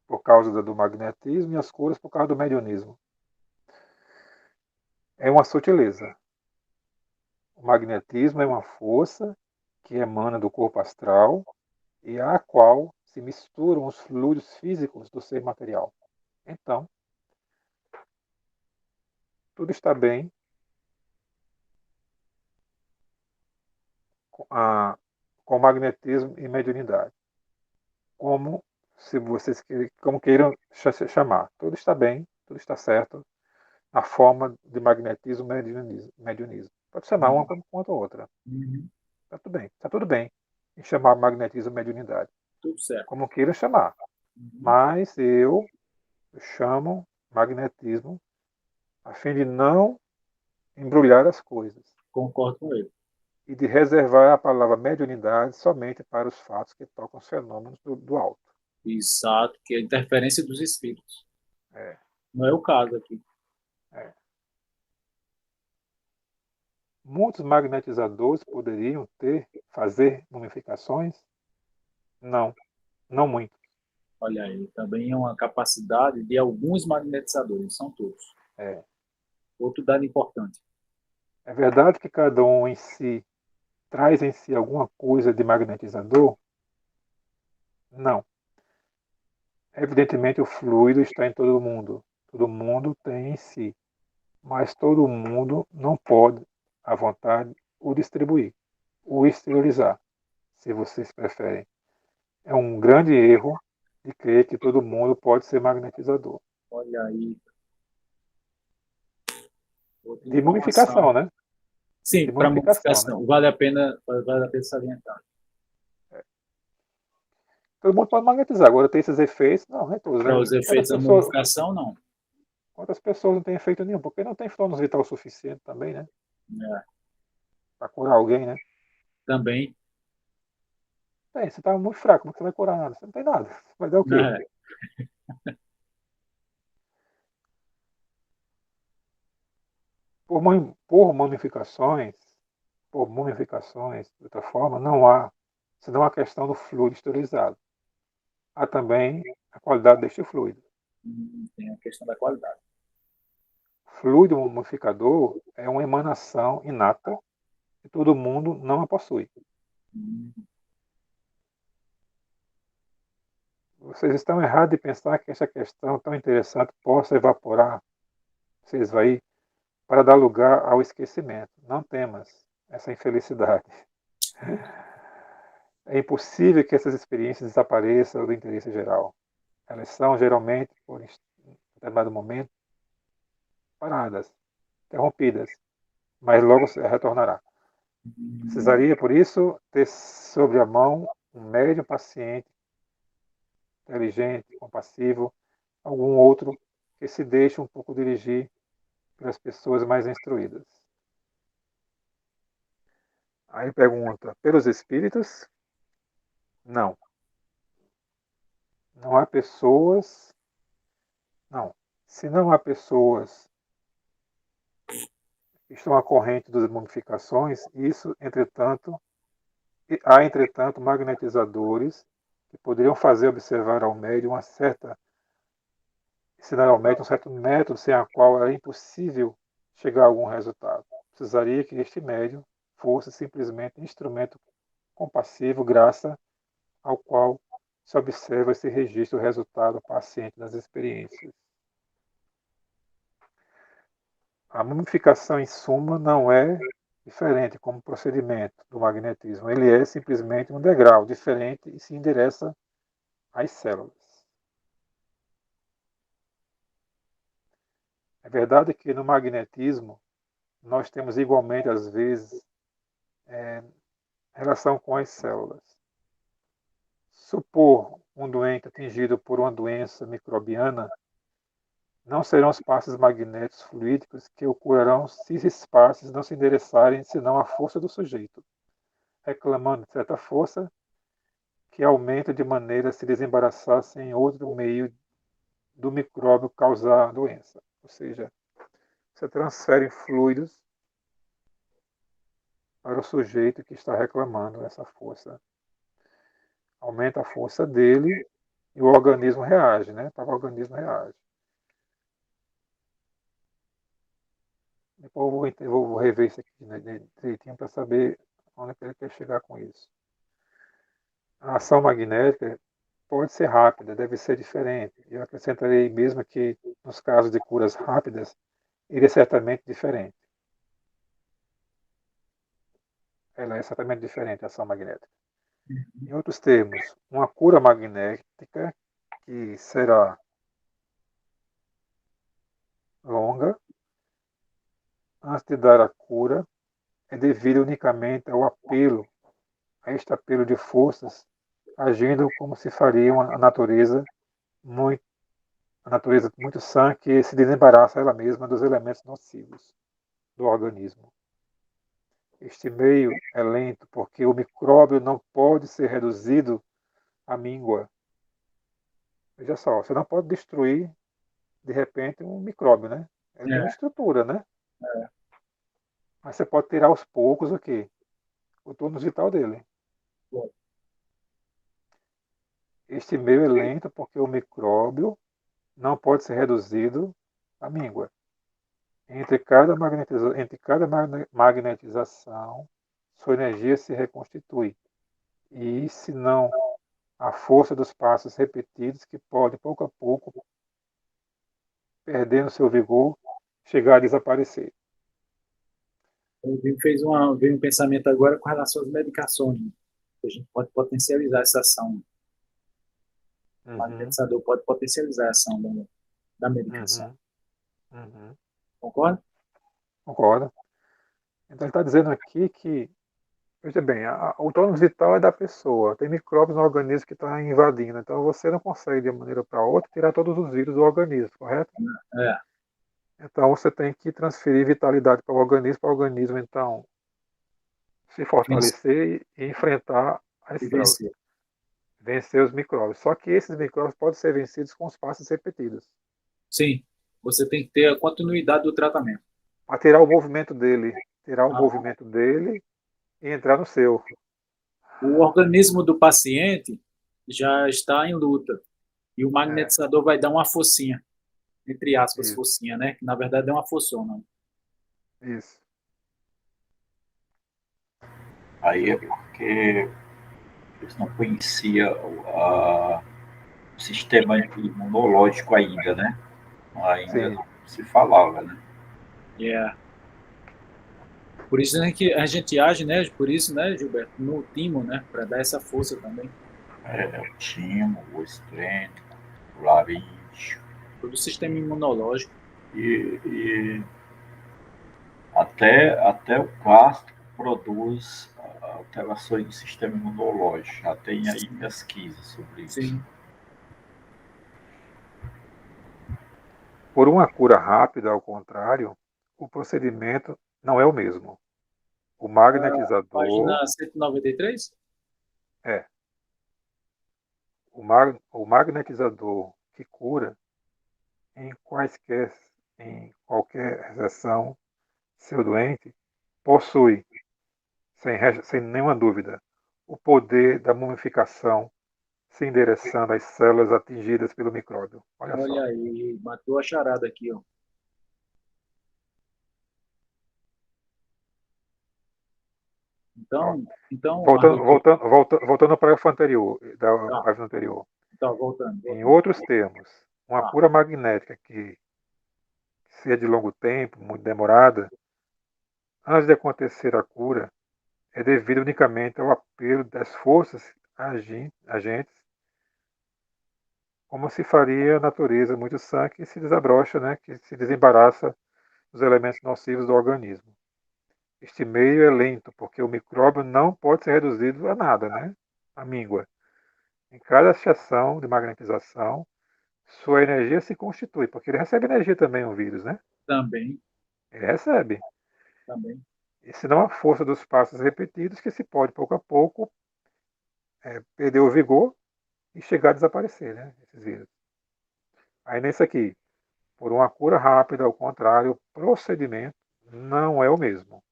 por causa do magnetismo e as curas por causa do mediunismo. É uma sutileza. O magnetismo é uma força que emana do corpo astral e à qual se misturam os fluidos físicos do ser material. Então, tudo está bem com magnetismo e mediunidade. Como se vocês como queiram chamar. Tudo está bem, tudo está certo na forma de magnetismo e mediunismo. Pode chamar uma quanto a outra. Uhum. Está tudo bem em chamar magnetismo e mediunidade. Tudo certo. Como queiram chamar. Uhum. Mas eu chamo magnetismo a fim de não embrulhar as coisas Concordo com ele. e de reservar a palavra mediunidade somente para os fatos que tocam os fenômenos do alto. Exato, que é a interferência dos espíritos. É, Não é o caso aqui. é. Muitos magnetizadores poderiam fazer mumificações? Não, não muito. Olha aí, também é uma capacidade de alguns magnetizadores, são todos. É. Outro dado importante. É verdade que cada um em si traz em si alguma coisa de magnetizador? Não. Evidentemente o fluido está em todo mundo. Todo mundo tem em si. Mas todo mundo não pode, à vontade, o distribuir, o exteriorizar, se vocês preferem. É um grande erro de crer que todo mundo pode ser magnetizador. Olha aí, outra De mumificação, informação. né? Sim, De para mumificação, né? modificação, vale a pena salientar. Todo mundo pode magnetizar. Agora tem esses efeitos, não, é todos, Para né? os efeitos da modificação, não. Quantas pessoas não têm efeito nenhum? Porque não tem flônus vital suficiente também, né? É, Para curar alguém, né? também, Tem, você está muito fraco, como que você vai curar nada? Você não tem nada. Vai dar o quê? né? Por mumificações, de outra forma, não há, senão a questão do fluido esterilizado. Há também a qualidade deste fluido. Tem a questão da qualidade. Fluido mumificador é uma emanação inata e todo mundo não a possui. Hum, Vocês estão errados de pensar que essa questão tão interessante possa evaporar, vocês vai para dar lugar ao esquecimento. Não temas essa infelicidade. É impossível que essas experiências desapareçam do interesse geral. Elas são geralmente, por determinado momento, paradas, interrompidas, mas logo retornará. hum, Precisaria, por isso, ter sobre a mão um médium paciente, inteligente, compassivo, algum outro que se deixe um pouco dirigir pelas pessoas mais instruídas. Aí pergunta, pelos espíritos? Não. Não há pessoas. Não. Se não há pessoas que estão à corrente das mumificações, isso, entretanto, há, entretanto, magnetizadores que poderiam fazer observar ao médium uma certa, ensinar ao médium um certo método sem a qual era impossível chegar a algum resultado. Precisaria que este médium fosse simplesmente instrumento compassivo, graças ao qual se observa esse registro do resultado paciente das experiências. A mumificação, em suma, não é diferente como procedimento do magnetismo. Ele é simplesmente um degrau diferente e se endereça às células. É verdade que no magnetismo nós temos igualmente, às vezes, relação com as células. Supor um doente atingido por uma doença microbiana, não serão os passos magnéticos fluídicos que o curarão se esses passos não se endereçarem senão à força do sujeito, reclamando de certa força que aumenta de maneira a se desembaraçar sem outro meio do micróbio causar a doença. Ou seja, você transfere fluidos para o sujeito que está reclamando essa força. Aumenta a força dele e o organismo reage, né? O organismo reage. Depois vou rever isso aqui, né, direitinho para saber onde ele quer chegar com isso. A ação magnética pode ser rápida, deve ser diferente. Eu acrescentarei mesmo que, nos casos de curas rápidas, ele é certamente diferente. Ela é certamente diferente, a ação magnética. Em outros termos, uma cura magnética que será longa, antes de dar a cura, é devido unicamente ao apelo, a este apelo de forças, agindo como se faria muito, a natureza muito sã que se desembaraça ela mesma dos elementos nocivos do organismo. Este meio é lento porque o micróbio não pode ser reduzido à míngua. Veja só, você não pode destruir, de repente, um micróbio, né? Ele tem uma É, estrutura, né? é. Mas você pode tirar aos poucos o quê? O tônus vital dele. Bom, Este meio é lento porque o micróbio não pode ser reduzido à míngua. Entre cada magnetização, sua energia se reconstitui. E se não a força dos passos repetidos que pode, pouco a pouco, perdendo seu vigor, chegar a desaparecer. veio um pensamento agora com relação às medicações, né? A gente pode potencializar essa ação. O Uhum, magnetizador pode potencializar a ação da medicação. uhum, uhum. Concorda? Concorda? Então ele está dizendo aqui que, veja bem, o tônus vital é da pessoa. Tem micróbios no organismo que estão invadindo. Então você não consegue, de uma maneira para outra, tirar todos os vírus do organismo, correto? É, Então você tem que transferir vitalidade para o organismo, então, se fortalecer e enfrentar as e células. vencer. Vencer os micróbios. Só que esses micróbios podem ser vencidos com os passos repetidos. Sim, você tem que ter a continuidade do tratamento. Para tirar o movimento dele. Tirar o Ah, movimento dele e entrar no seu. o organismo do paciente já está em luta e o É, magnetizador vai dar uma focinha, entre aspas, isso. focinha, né? Que na verdade é uma fossona. Isso. Aí é porque eles não conheciam o sistema imunológico ainda, né? Ainda Sim. não se falava, né? Yeah. Por isso é que a gente age, né? Por isso, né, Gilberto, no timo, né? Para dar essa força também. O timo, o esplênico, o laríngeo Todo o sistema imunológico. e até o plástico produz alterações no sistema imunológico. Já tem aí pesquisa sobre isso. Sim. Por uma cura rápida, ao contrário, o procedimento não é o mesmo. O magnetizador Página 193? é o magnetizador que cura em quaisquer em qualquer exceção seu doente possui, sem nenhuma dúvida, o poder da mumificação se endereçando às células atingidas pelo micróbio. Olha Olha só. aí, matou a charada aqui, ó. Ó, Então, voltando ao parágrafo anterior, da tá, página anterior. tá, voltando, Em voltando. outros termos, uma Tá. cura magnética que seja de longo tempo, muito demorada, antes de acontecer a cura, é devido unicamente ao apelo das forças agentes, como se faria a natureza muito sã que se desabrocha, né, que se desembaraça dos elementos nocivos do organismo. Este meio é lento, porque o micróbio não pode ser reduzido a nada, né? A míngua. Em cada estação de magnetização, sua energia se constitui, porque ele recebe energia também, o vírus, né? Também, Ele recebe. também. E senão a força dos passos repetidos que se pode, pouco a pouco, perder o vigor e chegar a desaparecer, né? Esses vírus. Aí nesse aqui, por uma cura rápida, ao contrário, o procedimento não é o mesmo.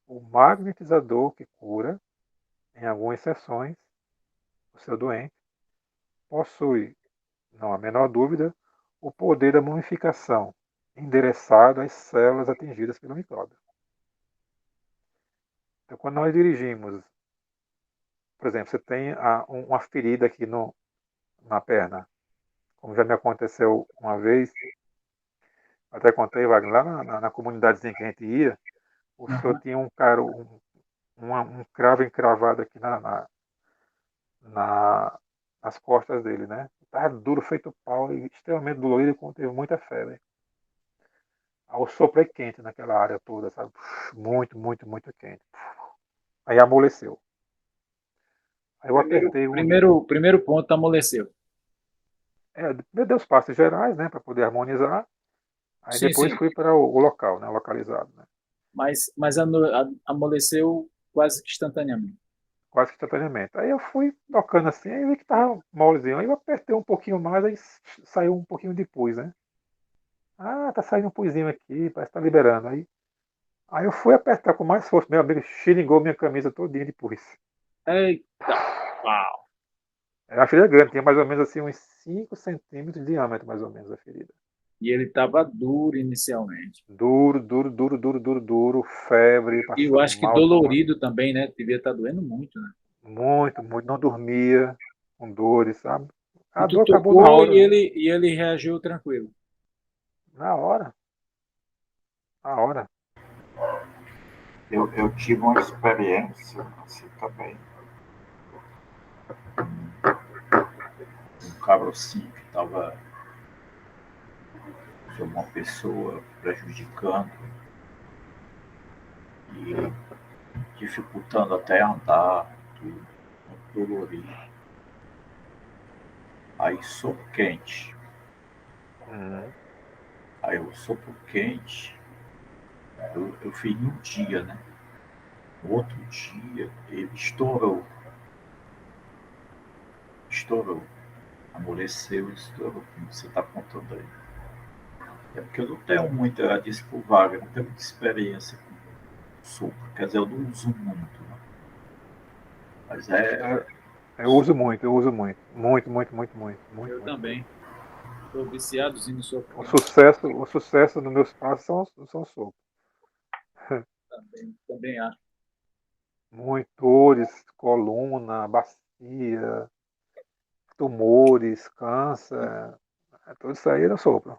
O magnetizador que cura, em algumas exceções, o seu doente, possui, não há menor dúvida, o poder da mumificação, endereçado às células atingidas pelo micróbio. Então, quando nós dirigimos, por exemplo, você tem uma ferida aqui na perna, como já me aconteceu uma vez, até contei, Wagner, lá na comunidadezinha que a gente ia, o senhor Aham. tinha um cravo encravado aqui na- nas costas dele, né? Estava duro, feito pau, e extremamente dolorido, e teve muita febre. Aí eu soprei quente naquela área toda, sabe? Muito, muito, muito quente. Aí amoleceu. Aí eu Primeiro, apertei um. primeiro, primeiro ponto amoleceu. Me deu os passos gerais, né? Para poder harmonizar. Aí Sim, depois sim. fui para o local, né? Localizado, né? Mas amoleceu quase que instantaneamente. Quase que instantaneamente. Aí eu fui tocando assim, aí vi que tava molezinho. Aí eu apertei um pouquinho mais, aí saiu um pouquinho de pus, né? Ah, tá saindo um puzinho aqui, parece que tá liberando. Aí eu fui apertar com mais força. Meu amigo xeringou minha camisa todinha de pus. Eita, pau. Era uma ferida grande, tinha mais ou menos assim uns 5 centímetros de diâmetro, mais ou menos, a ferida. E ele estava duro inicialmente. Duro, duro, duro, duro, duro, duro, febre, E eu passando acho que mal, tomando dolorido também, né? Devia estar doendo muito, né? muito, muito, não dormia, com dores, sabe? E A tu dor acabou na tocou e hora, ele reagiu tranquilo. na hora, na hora. Eu tive uma experiência assim também. Um cabrocinho que estava uma pessoa prejudicando e dificultando até andar, tudo, muito dolorido. Aí sopro quente. Uhum. Aí o sopro quente, eu fiz no dia, né? No outro dia ele estourou. Estourou. Amoleceu e estourou, como você está contando aí. É porque eu não tenho muita, disse pro Wagner, eu não tenho muita experiência com sopro. Quer dizer, eu não uso muito, né? Mas É, eu uso muito, eu uso muito. Muito, muito, muito, muito, muito, Eu muito mesmo. também. Estou viciadozinho no sopro O quente. sucesso, o sucesso dos meus passos são sopros. Também acho. Muito dores, coluna, bacia, tumores, câncer, tudo isso aí era sopro.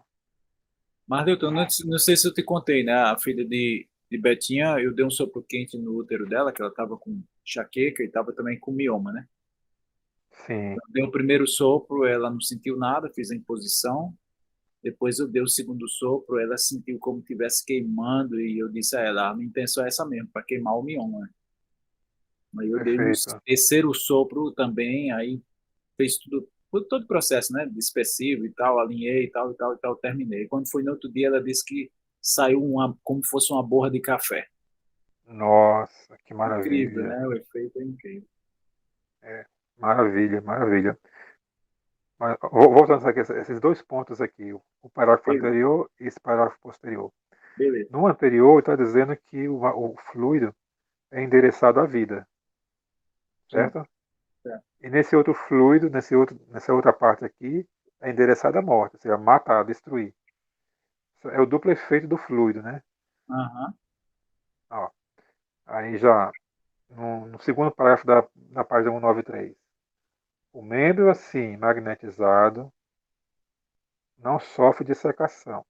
Mas, doutor, não sei se eu te contei, né? A filha de Betinha, eu dei um sopro quente no útero dela, que ela estava com enxaqueca e estava também com mioma, né? Sim, Dei o primeiro sopro, ela não sentiu nada, fiz a imposição. Depois eu dei o segundo sopro, ela sentiu como tivesse queimando e eu disse a ela, a minha intenção é essa mesmo, para queimar o mioma, né? Aí eu dei um perfeito. terceiro sopro também, aí fez todo o processo, né, dispersivo e tal, alinhei e tal, e tal, e tal, terminei. Quando foi no outro dia, ela disse que saiu como fosse uma borra de café. Nossa, que Incrível, maravilha. né? O efeito é incrível. É, maravilha, maravilha. Mas, voltando aqui, esses dois pontos aqui, o parágrafo Beleza, anterior e esse parágrafo posterior. beleza. No anterior, está dizendo que o fluido é endereçado à vida, Sim, certo? certo. E nesse outro fluido, nessa outra parte aqui, é endereçado à morte, ou seja, matar, destruir. Isso é o duplo efeito do fluido, né? Aham. Ó, aí já, no segundo parágrafo da página 193. O membro assim magnetizado não sofre de secação,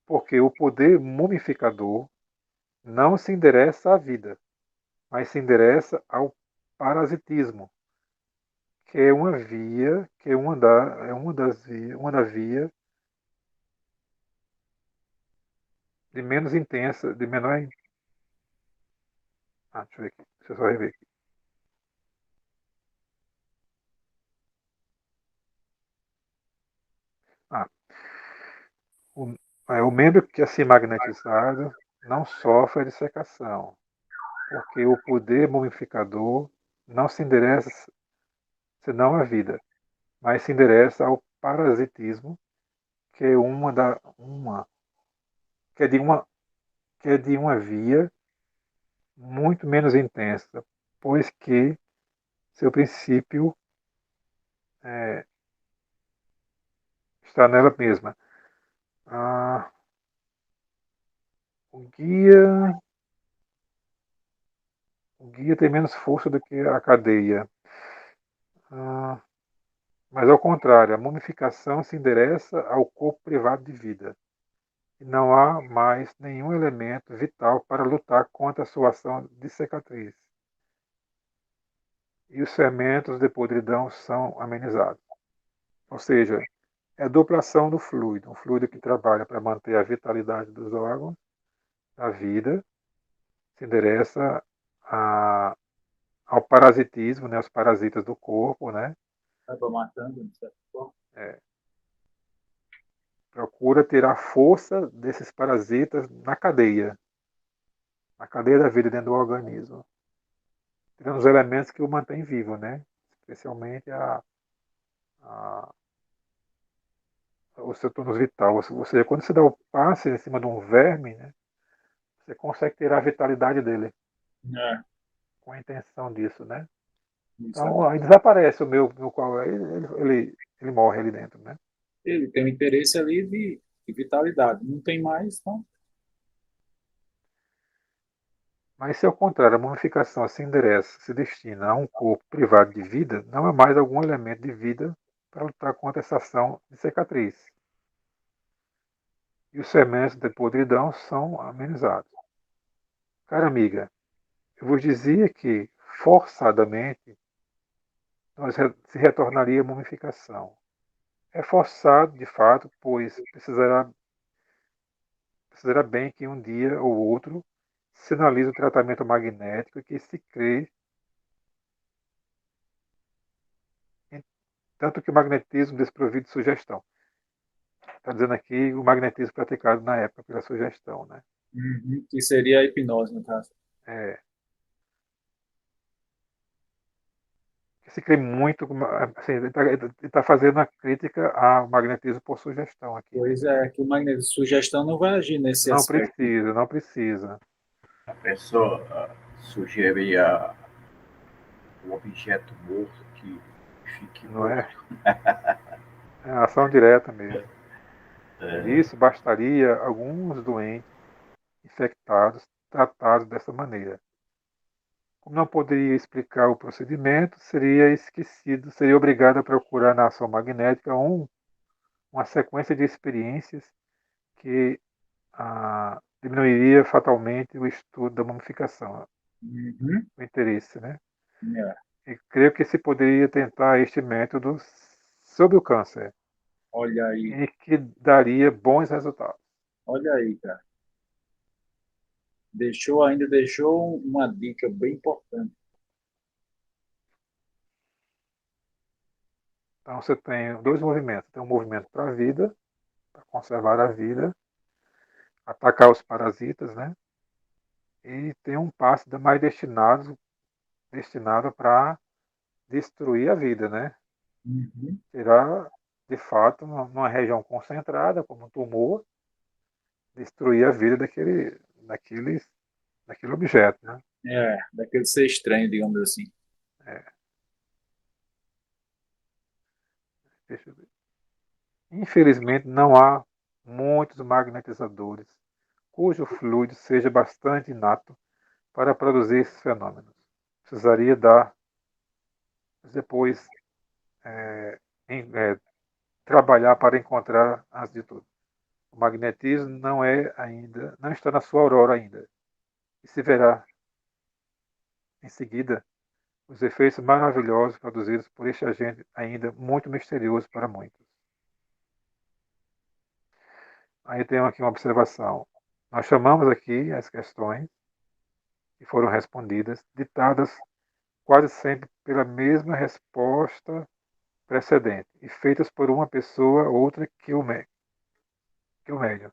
porque o poder mumificador não se endereça à vida, mas se endereça ao parasitismo, que é uma via, que é uma da via de menos intensa, de menor. Deixa eu ver aqui. Deixa eu só rever aqui. Ah, o, o membro que é assim magnetizado não sofre a dissecação, porque o poder mumificador não se endereça senão à vida, mas se endereça ao parasitismo, que é que é de uma que é de uma via muito menos intensa, pois que seu princípio é, está nela mesma. Ah, o guia o guia tem menos força do que a cadeia. Ah, mas ao contrário, a mumificação se endereça ao corpo privado de vida. E não há mais nenhum elemento vital para lutar contra a sua ação de cicatriz. E os fermentos de podridão são amenizados. Ou seja, é a dupla ação do fluido. Um fluido que trabalha para manter a vitalidade dos órgãos, da vida, se endereça ao parasitismo, né, aos parasitas do corpo, né? Acaba matando, de certa forma. É, procura ter a força desses parasitas na cadeia da vida dentro do organismo, tirando os elementos que o mantêm vivo, né? Especialmente a, o seu tônus vital. Ou seja, quando você dá o passe em cima de um verme, né, você consegue tirar a vitalidade dele, É, com a intenção disso, né? isso é. Então, aí desaparece o meu qual ele morre ali dentro, né? Ele tem um interesse ali de vitalidade. Não tem mais, então. Mas se ao contrário, a mumificação se endereça, se destina a um corpo privado de vida, não é mais algum elemento de vida para lutar contra essa ação de cicatriz. E os fermentos de podridão são amenizados. Cara amiga, eu vos dizia que, forçadamente, se retornaria a mumificação. É forçado, de fato, pois precisará bem que um dia ou outro sinalize o tratamento magnético que se crê, tanto que o magnetismo desprovido de sugestão. Está dizendo aqui o magnetismo praticado na época pela sugestão, né? Uhum. Que seria a hipnose, no caso. É, que se crê muito, assim, ele está fazendo uma crítica ao magnetismo por sugestão aqui, Pois entendeu? é, que o magnetismo de sugestão não vai agir nesse Não aspecto. precisa, não precisa. A pessoa sugeria um objeto morto que fique Não é? morto. É ação direta mesmo. Por É, isso, bastaria alguns doentes infectados tratados dessa maneira. Como não poderia explicar o procedimento, seria obrigado a procurar na ação magnética uma sequência de experiências que diminuiria fatalmente o estudo da mumificação, Uhum. o interesse, né? É. E creio que se poderia tentar este método sobre o câncer Olha aí, e que daria bons resultados. olha aí, cara. Ainda deixou uma dica bem importante. Então você tem dois movimentos. Tem um movimento para a vida, para conservar a vida, atacar os parasitas, né? E tem um passo mais destinado para destruir a vida, né? Uhum. Tirar, de fato, numa região concentrada, como um tumor, destruir a vida daquele objeto, né? É, daquele ser estranho, digamos assim. É, deixa eu ver. Infelizmente, não há muitos magnetizadores cujo fluido seja bastante inato para produzir esses fenômenos. Precisaria dar depois em, trabalhar para encontrar as de tudo. O magnetismo não está na sua aurora ainda. E se verá em seguida os efeitos maravilhosos produzidos por este agente ainda muito misterioso para muitos. Aí tem aqui uma observação. Nós chamamos aqui as questões que foram respondidas, ditadas quase sempre pela mesma resposta precedente e feitas por uma pessoa ou outra que o médium,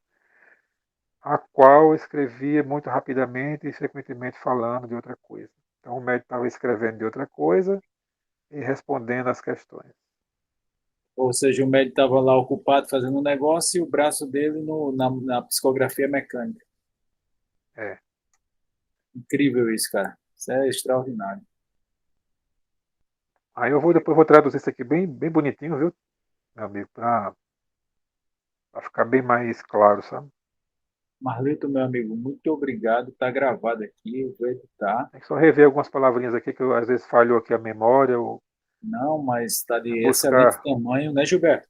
a qual escrevia muito rapidamente e frequentemente falando de outra coisa. Então o médium estava escrevendo de outra coisa e respondendo às questões. Ou seja, o médico estava lá ocupado fazendo um negócio e o braço dele na psicografia mecânica. É. Incrível isso, cara. Isso é extraordinário. Aí depois vou traduzir isso aqui bem, bem bonitinho, viu, meu amigo, para ficar bem mais claro, sabe? Marlito, meu amigo, muito obrigado. Está gravado aqui, eu vou editar. Tem que só rever algumas palavrinhas aqui que às vezes falhou aqui a memória ou Não, mas está de excelente buscar. tamanho, né, Gilberto?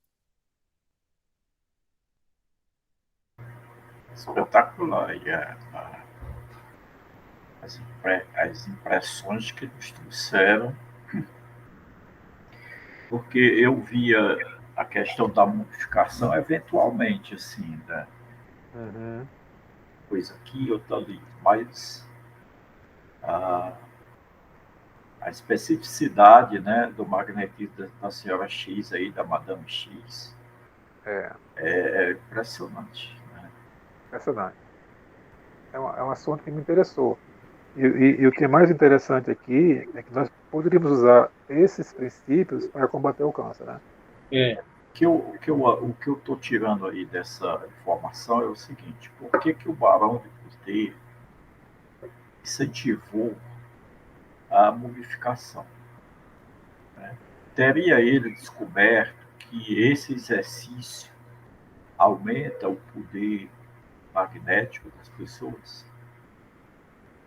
Espetacular. E as impressões que nos trouxeram, porque eu via a questão da mumificação eventualmente, assim, né? Uhum. Coisa aqui, outra ali, mas a especificidade, né, do magnetismo da senhora X aí, da Madame X, é impressionante, né? Impressionante. É um assunto que me interessou. E o que é mais interessante aqui é que nós poderíamos usar esses princípios para combater o câncer, né? É. O que eu estou tirando aí dessa informação é o seguinte: por que o Barão de Poder incentivou a mumificação? Né? Teria ele descoberto que esse exercício aumenta o poder magnético das pessoas,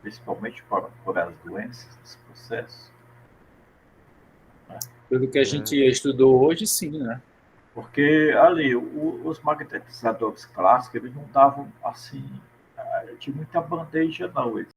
principalmente por as doenças desse processo? Né? Pelo que a gente estudou hoje, sim, né? Porque ali, os magnetizadores clássicos, eles não davam assim, de muita bandeja, não. Eles